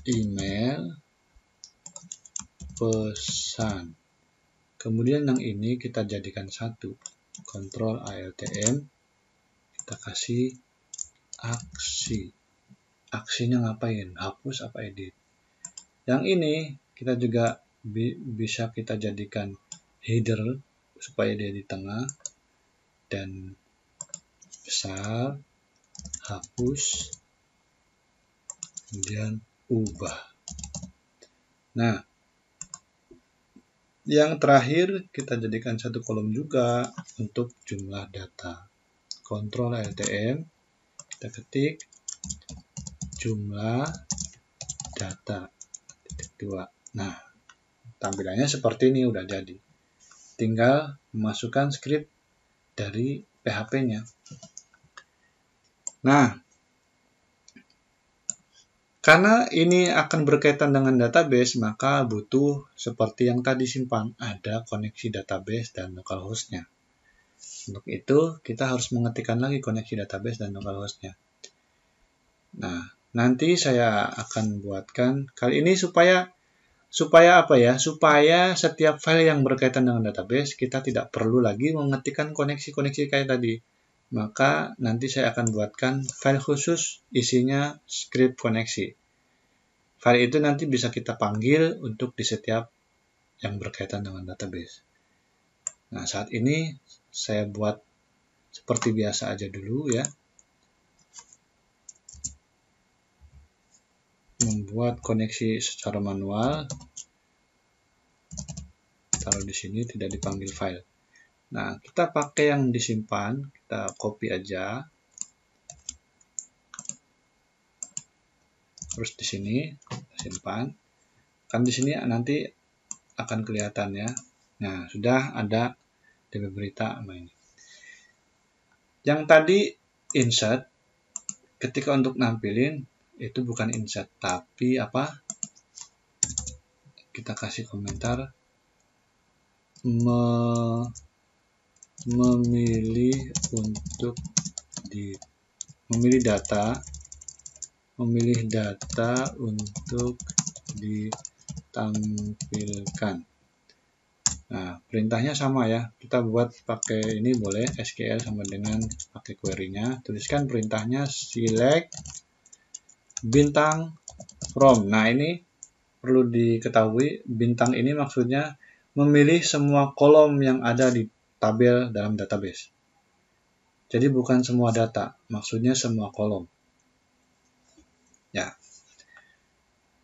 email, pesan. Kemudian yang ini kita jadikan satu. Ctrl ALTM. Kita kasih aksi. Aksinya ngapain? Hapus apa edit? Yang ini kita juga bisa kita jadikan header supaya dia di tengah dan besar, hapus, kemudian ubah. Nah, yang terakhir kita jadikan satu kolom juga untuk jumlah data. Ctrl ALTM, kita ketik jumlah data titik 2. Nah, tampilannya seperti ini udah jadi. Tinggal memasukkan script dari PHP-nya. Nah, karena ini akan berkaitan dengan database, maka butuh seperti yang tadi simpan, ada koneksi database dan localhost-nya. Untuk itu, kita harus mengetikkan lagi koneksi database dan localhost-nya. Nah, nanti saya akan buatkan kali ini supaya apa ya? Supaya setiap file yang berkaitan dengan database kita tidak perlu lagi mengetikkan koneksi-koneksi kayak tadi. Maka nanti saya akan buatkan file khusus isinya script koneksi. File itu nanti bisa kita panggil untuk di setiap yang berkaitan dengan database. Nah, saat ini saya buat seperti biasa aja dulu ya. Membuat koneksi secara manual. Taruh di sini, tidak dipanggil file. Nah, kita pakai yang disimpan, kita copy aja. Terus di sini simpan. Kan di sini nanti akan kelihatan ya. Nah, sudah ada DB berita sama ini. Yang tadi insert, ketika untuk nampilin itu bukan insert, tapi apa? Kita kasih komentar memilih untuk memilih data untuk ditampilkan. Nah, perintahnya sama ya. Kita buat pakai ini boleh SQL sama dengan pakai query-nya. Tuliskan perintahnya select bintang from. Nah, ini perlu diketahui, bintang ini maksudnya memilih semua kolom yang ada di tabel dalam database. Jadi bukan semua data, maksudnya semua kolom. Ya.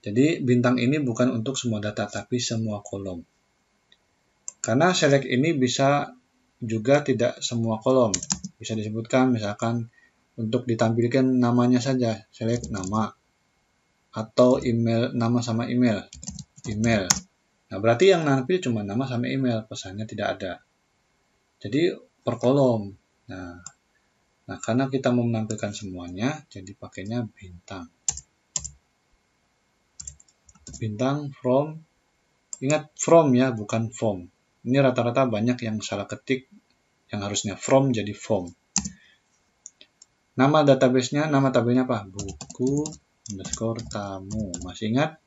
Jadi bintang ini bukan untuk semua data, tapi semua kolom. Karena select ini bisa juga tidak semua kolom. Bisa disebutkan misalkan untuk ditampilkan namanya saja, select nama. Atau email, nama sama email. Nah, berarti yang nampil cuma nama sama email, pesannya tidak ada. Jadi per kolom. Nah, karena kita mau menampilkan semuanya, jadi pakainya bintang. Bintang from, ingat from ya, bukan form. Ini rata-rata banyak yang salah ketik, yang harusnya from jadi form. Nama database-nya, nama tabelnya apa? Buku underscore tamu. Masih ingat?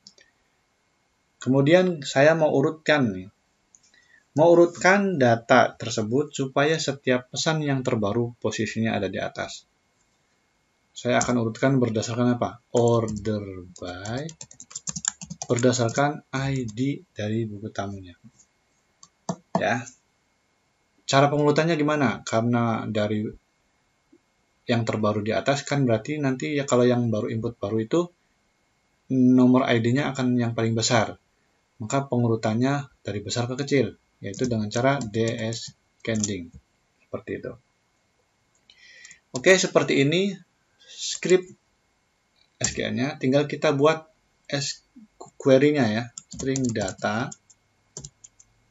Kemudian saya mau urutkan nih. Mau urutkan data tersebut supaya setiap pesan yang terbaru posisinya ada di atas. Saya akan urutkan berdasarkan apa? Order by, berdasarkan ID dari buku tamunya. Ya. Cara pengurutannya gimana? Karena dari yang terbaru di atas kan berarti nanti ya kalau yang baru input baru itu nomor ID-nya akan yang paling besar. maka pengurutannya dari besar ke kecil, yaitu dengan cara descending. Seperti itu. Oke, seperti ini script SQL-nya. Tinggal kita buat query-nya ya. String data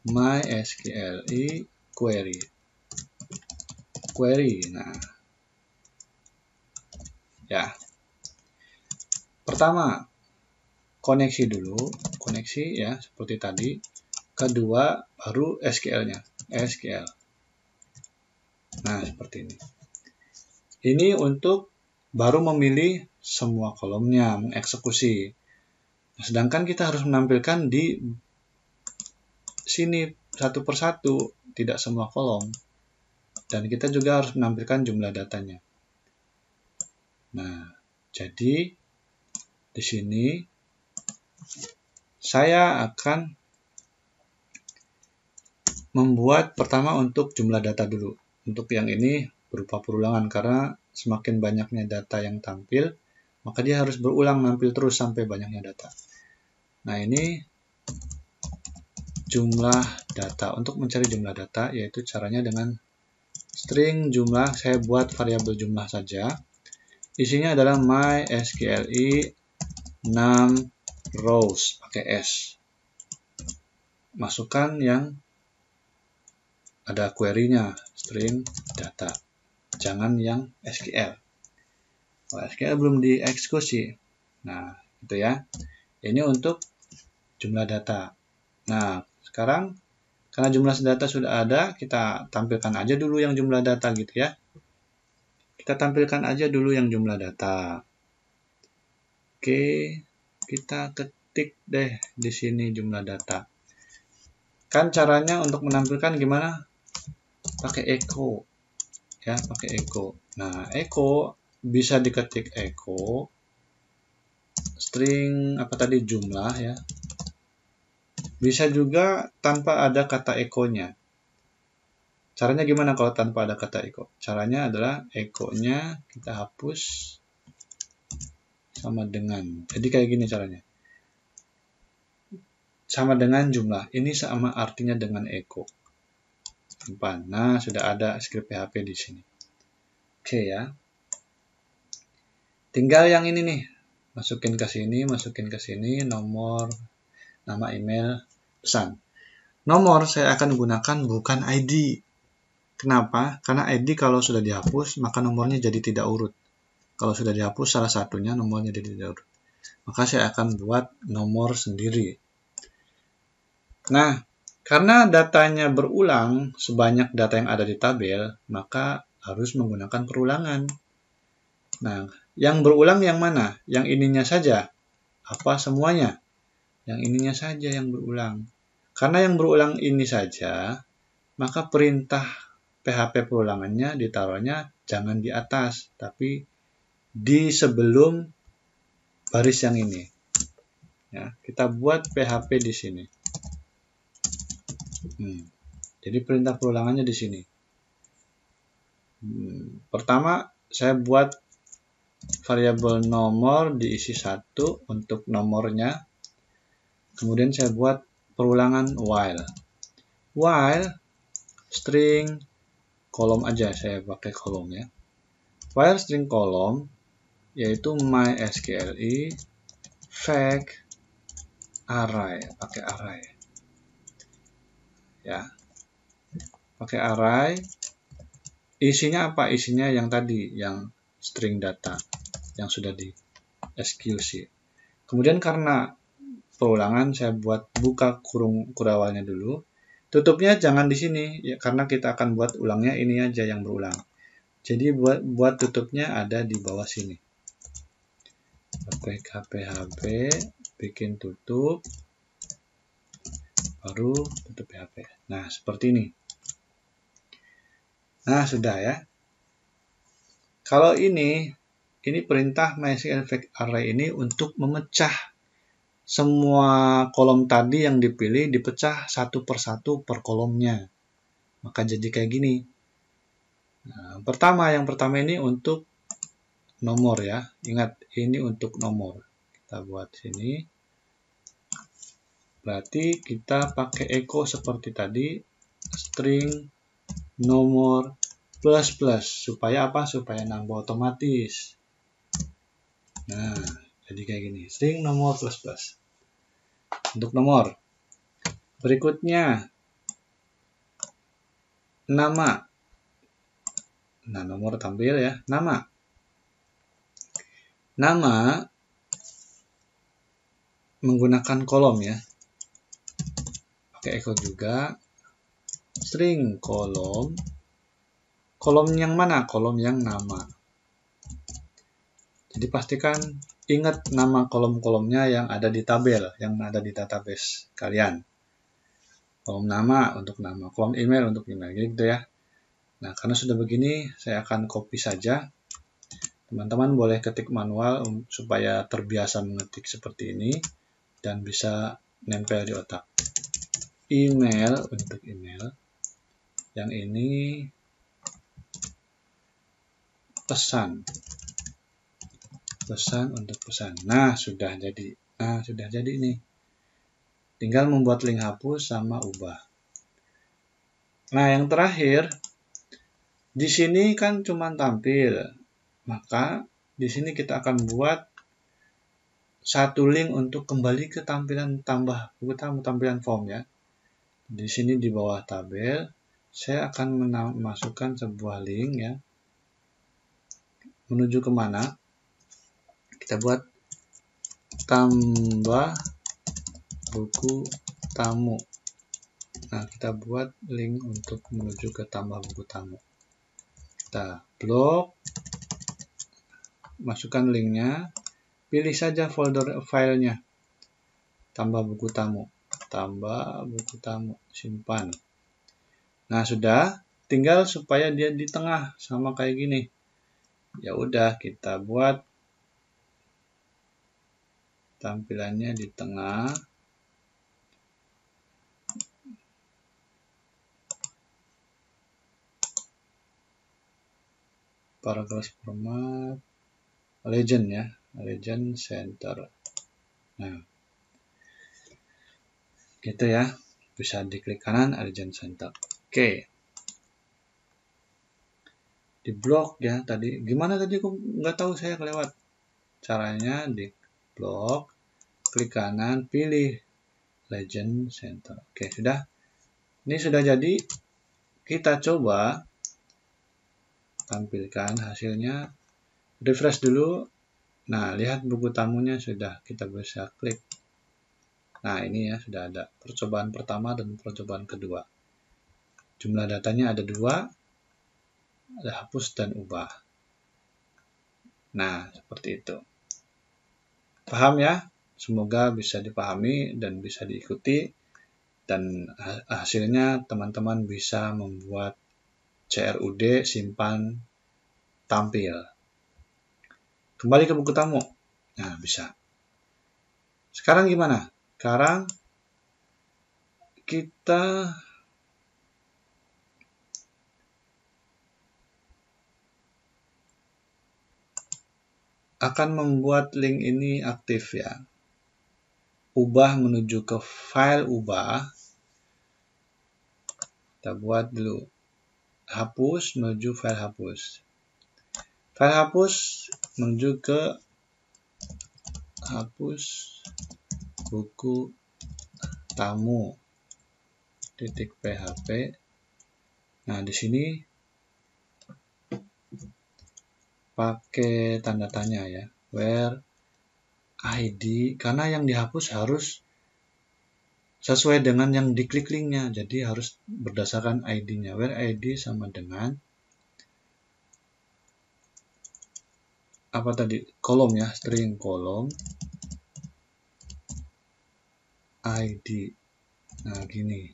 MySQL query. Nah, ya. Pertama, koneksi dulu, koneksi ya seperti tadi. Kedua, baru SQL-nya, SQL. Nah, seperti ini. Ini untuk baru memilih semua kolomnya, mengeksekusi. Sedangkan kita harus menampilkan di sini satu persatu, tidak semua kolom. Dan kita juga harus menampilkan jumlah datanya. Nah, jadi di sini saya akan membuat pertama untuk jumlah data dulu. Untuk yang ini berupa perulangan karena semakin banyaknya data yang tampil, maka dia harus berulang nampil terus sampai banyaknya data. Nah, ini jumlah data. Untuk mencari jumlah data yaitu caranya dengan string jumlah. Saya buat variabel jumlah saja. Isinya adalah MySQL 6 rows pakai S. Masukkan yang ada query-nya, string data. Jangan yang SQL. Kalau SQL belum dieksekusi. Nah, itu ya. Ini untuk jumlah data. Nah, sekarang karena jumlah data sudah ada, kita tampilkan aja dulu yang jumlah data gitu ya. Kita tampilkan aja dulu yang jumlah data. Oke, kita ketik deh di sini jumlah data. Kan caranya untuk menampilkan gimana? Pakai echo. Ya, pakai echo. Nah, echo bisa diketik echo string apa tadi jumlah ya. Bisa juga tanpa ada kata echo-nya. Caranya gimana kalau tanpa ada kata echo? Caranya adalah echo-nya kita hapus sama dengan. Jadi kayak gini caranya. Sama dengan jumlah. Ini sama artinya dengan echo. Simpan. Nah, sudah ada script PHP di sini. Oke ya. Tinggal yang ini nih. Masukin ke sini, nomor, nama email, pesan. Nomor saya akan gunakan bukan ID. Kenapa? Karena ID kalau sudah dihapus, maka nomornya jadi tidak urut. Kalau sudah dihapus salah satunya, nomornya jadi tidak urut. Maka saya akan buat nomor sendiri. Nah, karena datanya berulang sebanyak data yang ada di tabel, maka harus menggunakan perulangan. Nah, yang berulang yang mana? Yang ininya saja? Apa semuanya? Yang ininya saja yang berulang. Karena yang berulang ini saja, maka perintah PHP perulangannya ditaruhnya jangan di atas, tapi di sebelum baris yang ini. Ya, kita buat PHP di sini. Jadi perintah perulangannya di sini. Pertama, saya buat variabel nomor diisi 1 untuk nomornya. Kemudian saya buat perulangan while. While string kolom aja, saya pakai kolom ya. While string kolom yaitu MySQL fact array, pakai array. Ya. Pakai array. Isinya apa? Isinya yang tadi, yang string data yang sudah dieksekusi. Kemudian karena perulangan saya buat buka kurung kurawalnya dulu. Tutupnya jangan di sini ya, karena kita akan buat ulangnya ini aja yang berulang. Jadi buat tutupnya ada di bawah sini. PHP bikin tutup baru tutup PHP. Nah, seperti ini. Nah, sudah ya. Kalau ini perintah MySQL fact array ini untuk memecah semua kolom tadi yang dipilih dipecah satu persatu per kolomnya. Maka jadi kayak gini. Nah, yang pertama ini untuk nomor ya. Ingat, ini untuk nomor. Kita buat sini. Berarti kita pakai echo seperti tadi, string nomor plus plus, supaya apa? Supaya nambah otomatis. Nah, jadi kayak gini, string nomor plus plus untuk nomor. Berikutnya nama. Nah, nomor tampil ya, nama. Nama menggunakan kolom ya. Pakai echo juga. String kolom. Kolom yang mana? Kolom yang nama. Jadi pastikan ingat nama kolom-kolomnya yang ada di tabel, yang ada di database kalian. Kolom nama untuk nama, kolom email untuk email, gitu ya. Nah, karena sudah begini, saya akan copy saja. Teman-teman boleh ketik manual supaya terbiasa mengetik seperti ini dan bisa nempel di otak. Email untuk email. Yang ini pesan. Pesan untuk pesan. Nah, sudah jadi. Nah, sudah jadi nih. Tinggal membuat link hapus sama ubah. Nah, yang terakhir, di sini kan cuma tampil. Maka di sini kita akan buat satu link untuk kembali ke tampilan tambah buku tamu, tampilan form ya. Di sini di bawah tabel saya akan memasukkan sebuah link ya. Menuju kemana? Kita buat tambah buku tamu. Nah, kita buat link untuk menuju ke tambah buku tamu. Kita blok, masukkan linknya, pilih saja folder filenya, tambah buku tamu, simpan. Nah, sudah, tinggal supaya dia di tengah sama kayak gini. Ya udah, kita buat tampilannya di tengah. Paragraph format legend ya, legend center. Nah, gitu ya, bisa diklik kanan legend center. Oke, di blok ya tadi. Gimana tadi kok nggak tahu, saya kelewat. Caranya di blok, klik kanan, pilih legend center. Oke, sudah. Ini sudah jadi. Kita coba tampilkan hasilnya. Refresh dulu. Nah, lihat buku tamunya sudah kita bisa klik. Nah, ini ya sudah ada percobaan pertama dan percobaan kedua. Jumlah datanya ada 2, ada hapus dan ubah. Nah, seperti itu. Paham ya? Semoga bisa dipahami dan bisa diikuti. Dan hasilnya teman-teman bisa membuat CRUD simpan tampil. Kembali ke buku tamu. Nah, bisa. Sekarang gimana? Sekarang kita akan membuat link ini aktif ya. Ubah menuju ke file ubah. Kita buat dulu. Hapus menuju file hapus. File hapus menuju ke hapus buku tamu .php. Nah, di sini pakai tanda tanya ya, where ID, karena yang dihapus harus sesuai dengan yang diklik linknya, jadi harus berdasarkan ID-nya. Where ID sama dengan apa tadi, kolom ya, string kolom ID. Nah, gini,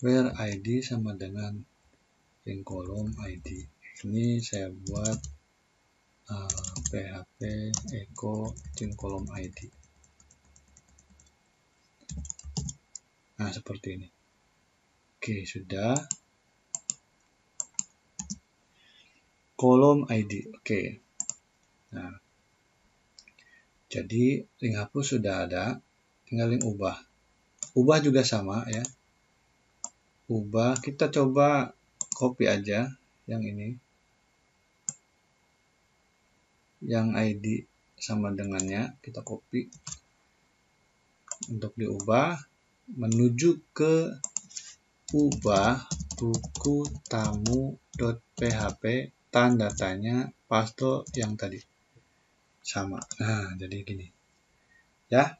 where ID sama dengan string kolom ID. Ini saya buat php echo string kolom ID. Nah, seperti ini. Oke, sudah. Kolom ID. Oke. Nah, Jadi link hapus sudah ada, tinggal link ubah. Ubah juga sama ya. Ubah, kita coba copy aja yang ini. Yang ID sama dengannya, kita copy. Untuk diubah, menuju ke ubah buku tamu.php, tanda tanya, paste yang tadi. Sama. Nah, jadi gini. Ya.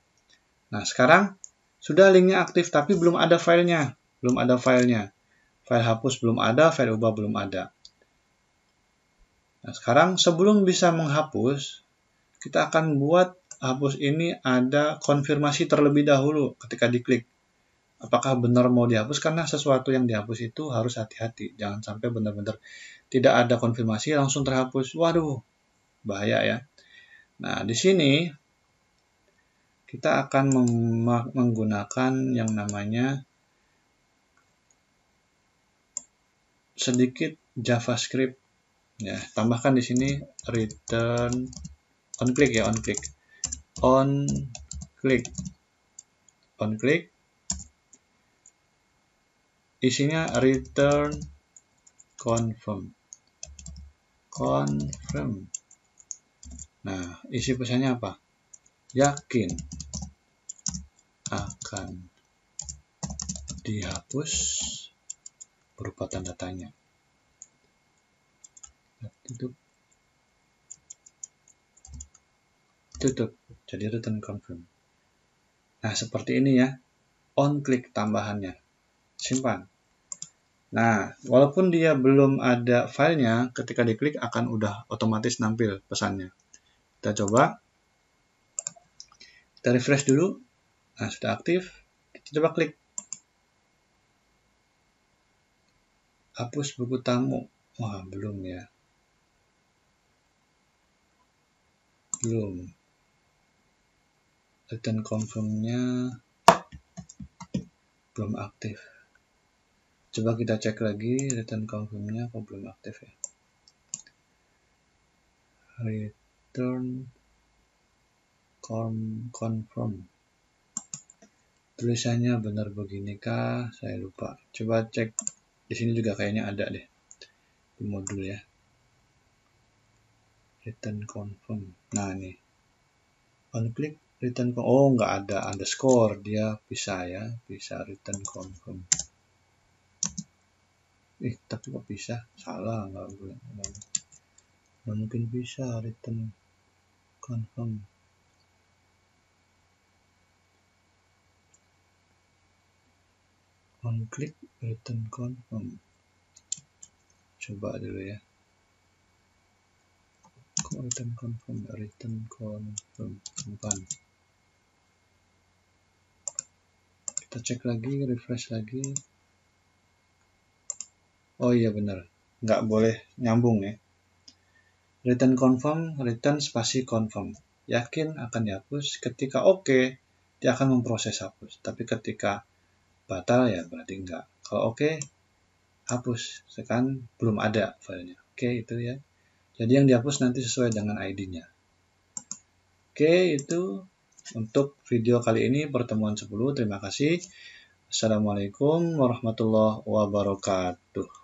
Nah, sekarang sudah linknya aktif, tapi belum ada filenya. Belum ada filenya. File hapus belum ada, file ubah belum ada. Nah, sekarang sebelum bisa menghapus, kita akan buat hapus ini ada konfirmasi terlebih dahulu ketika diklik. Apakah benar mau dihapus, karena sesuatu yang dihapus itu harus hati-hati. Jangan sampai benar-benar tidak ada konfirmasi langsung terhapus. Waduh, bahaya ya. Nah, di sini kita akan menggunakan yang namanya sedikit JavaScript. Ya, tambahkan di sini return on click ya, on click. Isinya return confirm. Nah, isi pesannya apa? Yakin akan dihapus berupa tanda tanya. Tutup. Jadi return confirm. Nah, seperti ini ya. On click tambahannya. Simpan. Nah, walaupun dia belum ada filenya, ketika diklik akan udah otomatis nampil pesannya. Kita coba. Kita refresh dulu. Nah, sudah aktif. Kita coba klik. Hapus buku tamu. Wah, belum ya. Belum. Return confirm-nya belum aktif. Coba kita cek lagi return confirm-nya kok belum aktif ya. Return confirm. Tulisannya benar beginikah? Saya lupa. Coba cek. Di sini juga kayaknya ada deh. Di modul ya. Return confirm. Nah, nih. On click return confirm. Oh, nggak ada underscore. Dia bisa ya. Bisa return confirm. Tapi kok bisa? Salah. Nggak mungkin bisa return confirm. On click return confirm. Coba dulu ya. Kok return confirm? Bukan. Kita cek lagi, refresh lagi. Oh iya benar. Nggak boleh nyambung ya. Return confirm, return spasi confirm. Yakin akan dihapus. Ketika oke, dia akan memproses hapus. Tapi ketika batal ya berarti enggak. Kalau oke, hapus. Sekarang belum ada filenya. Oke, itu ya. Jadi yang dihapus nanti sesuai dengan ID-nya. Oke, itu untuk video kali ini pertemuan 10. Terima kasih. Assalamualaikum warahmatullahi wabarakatuh.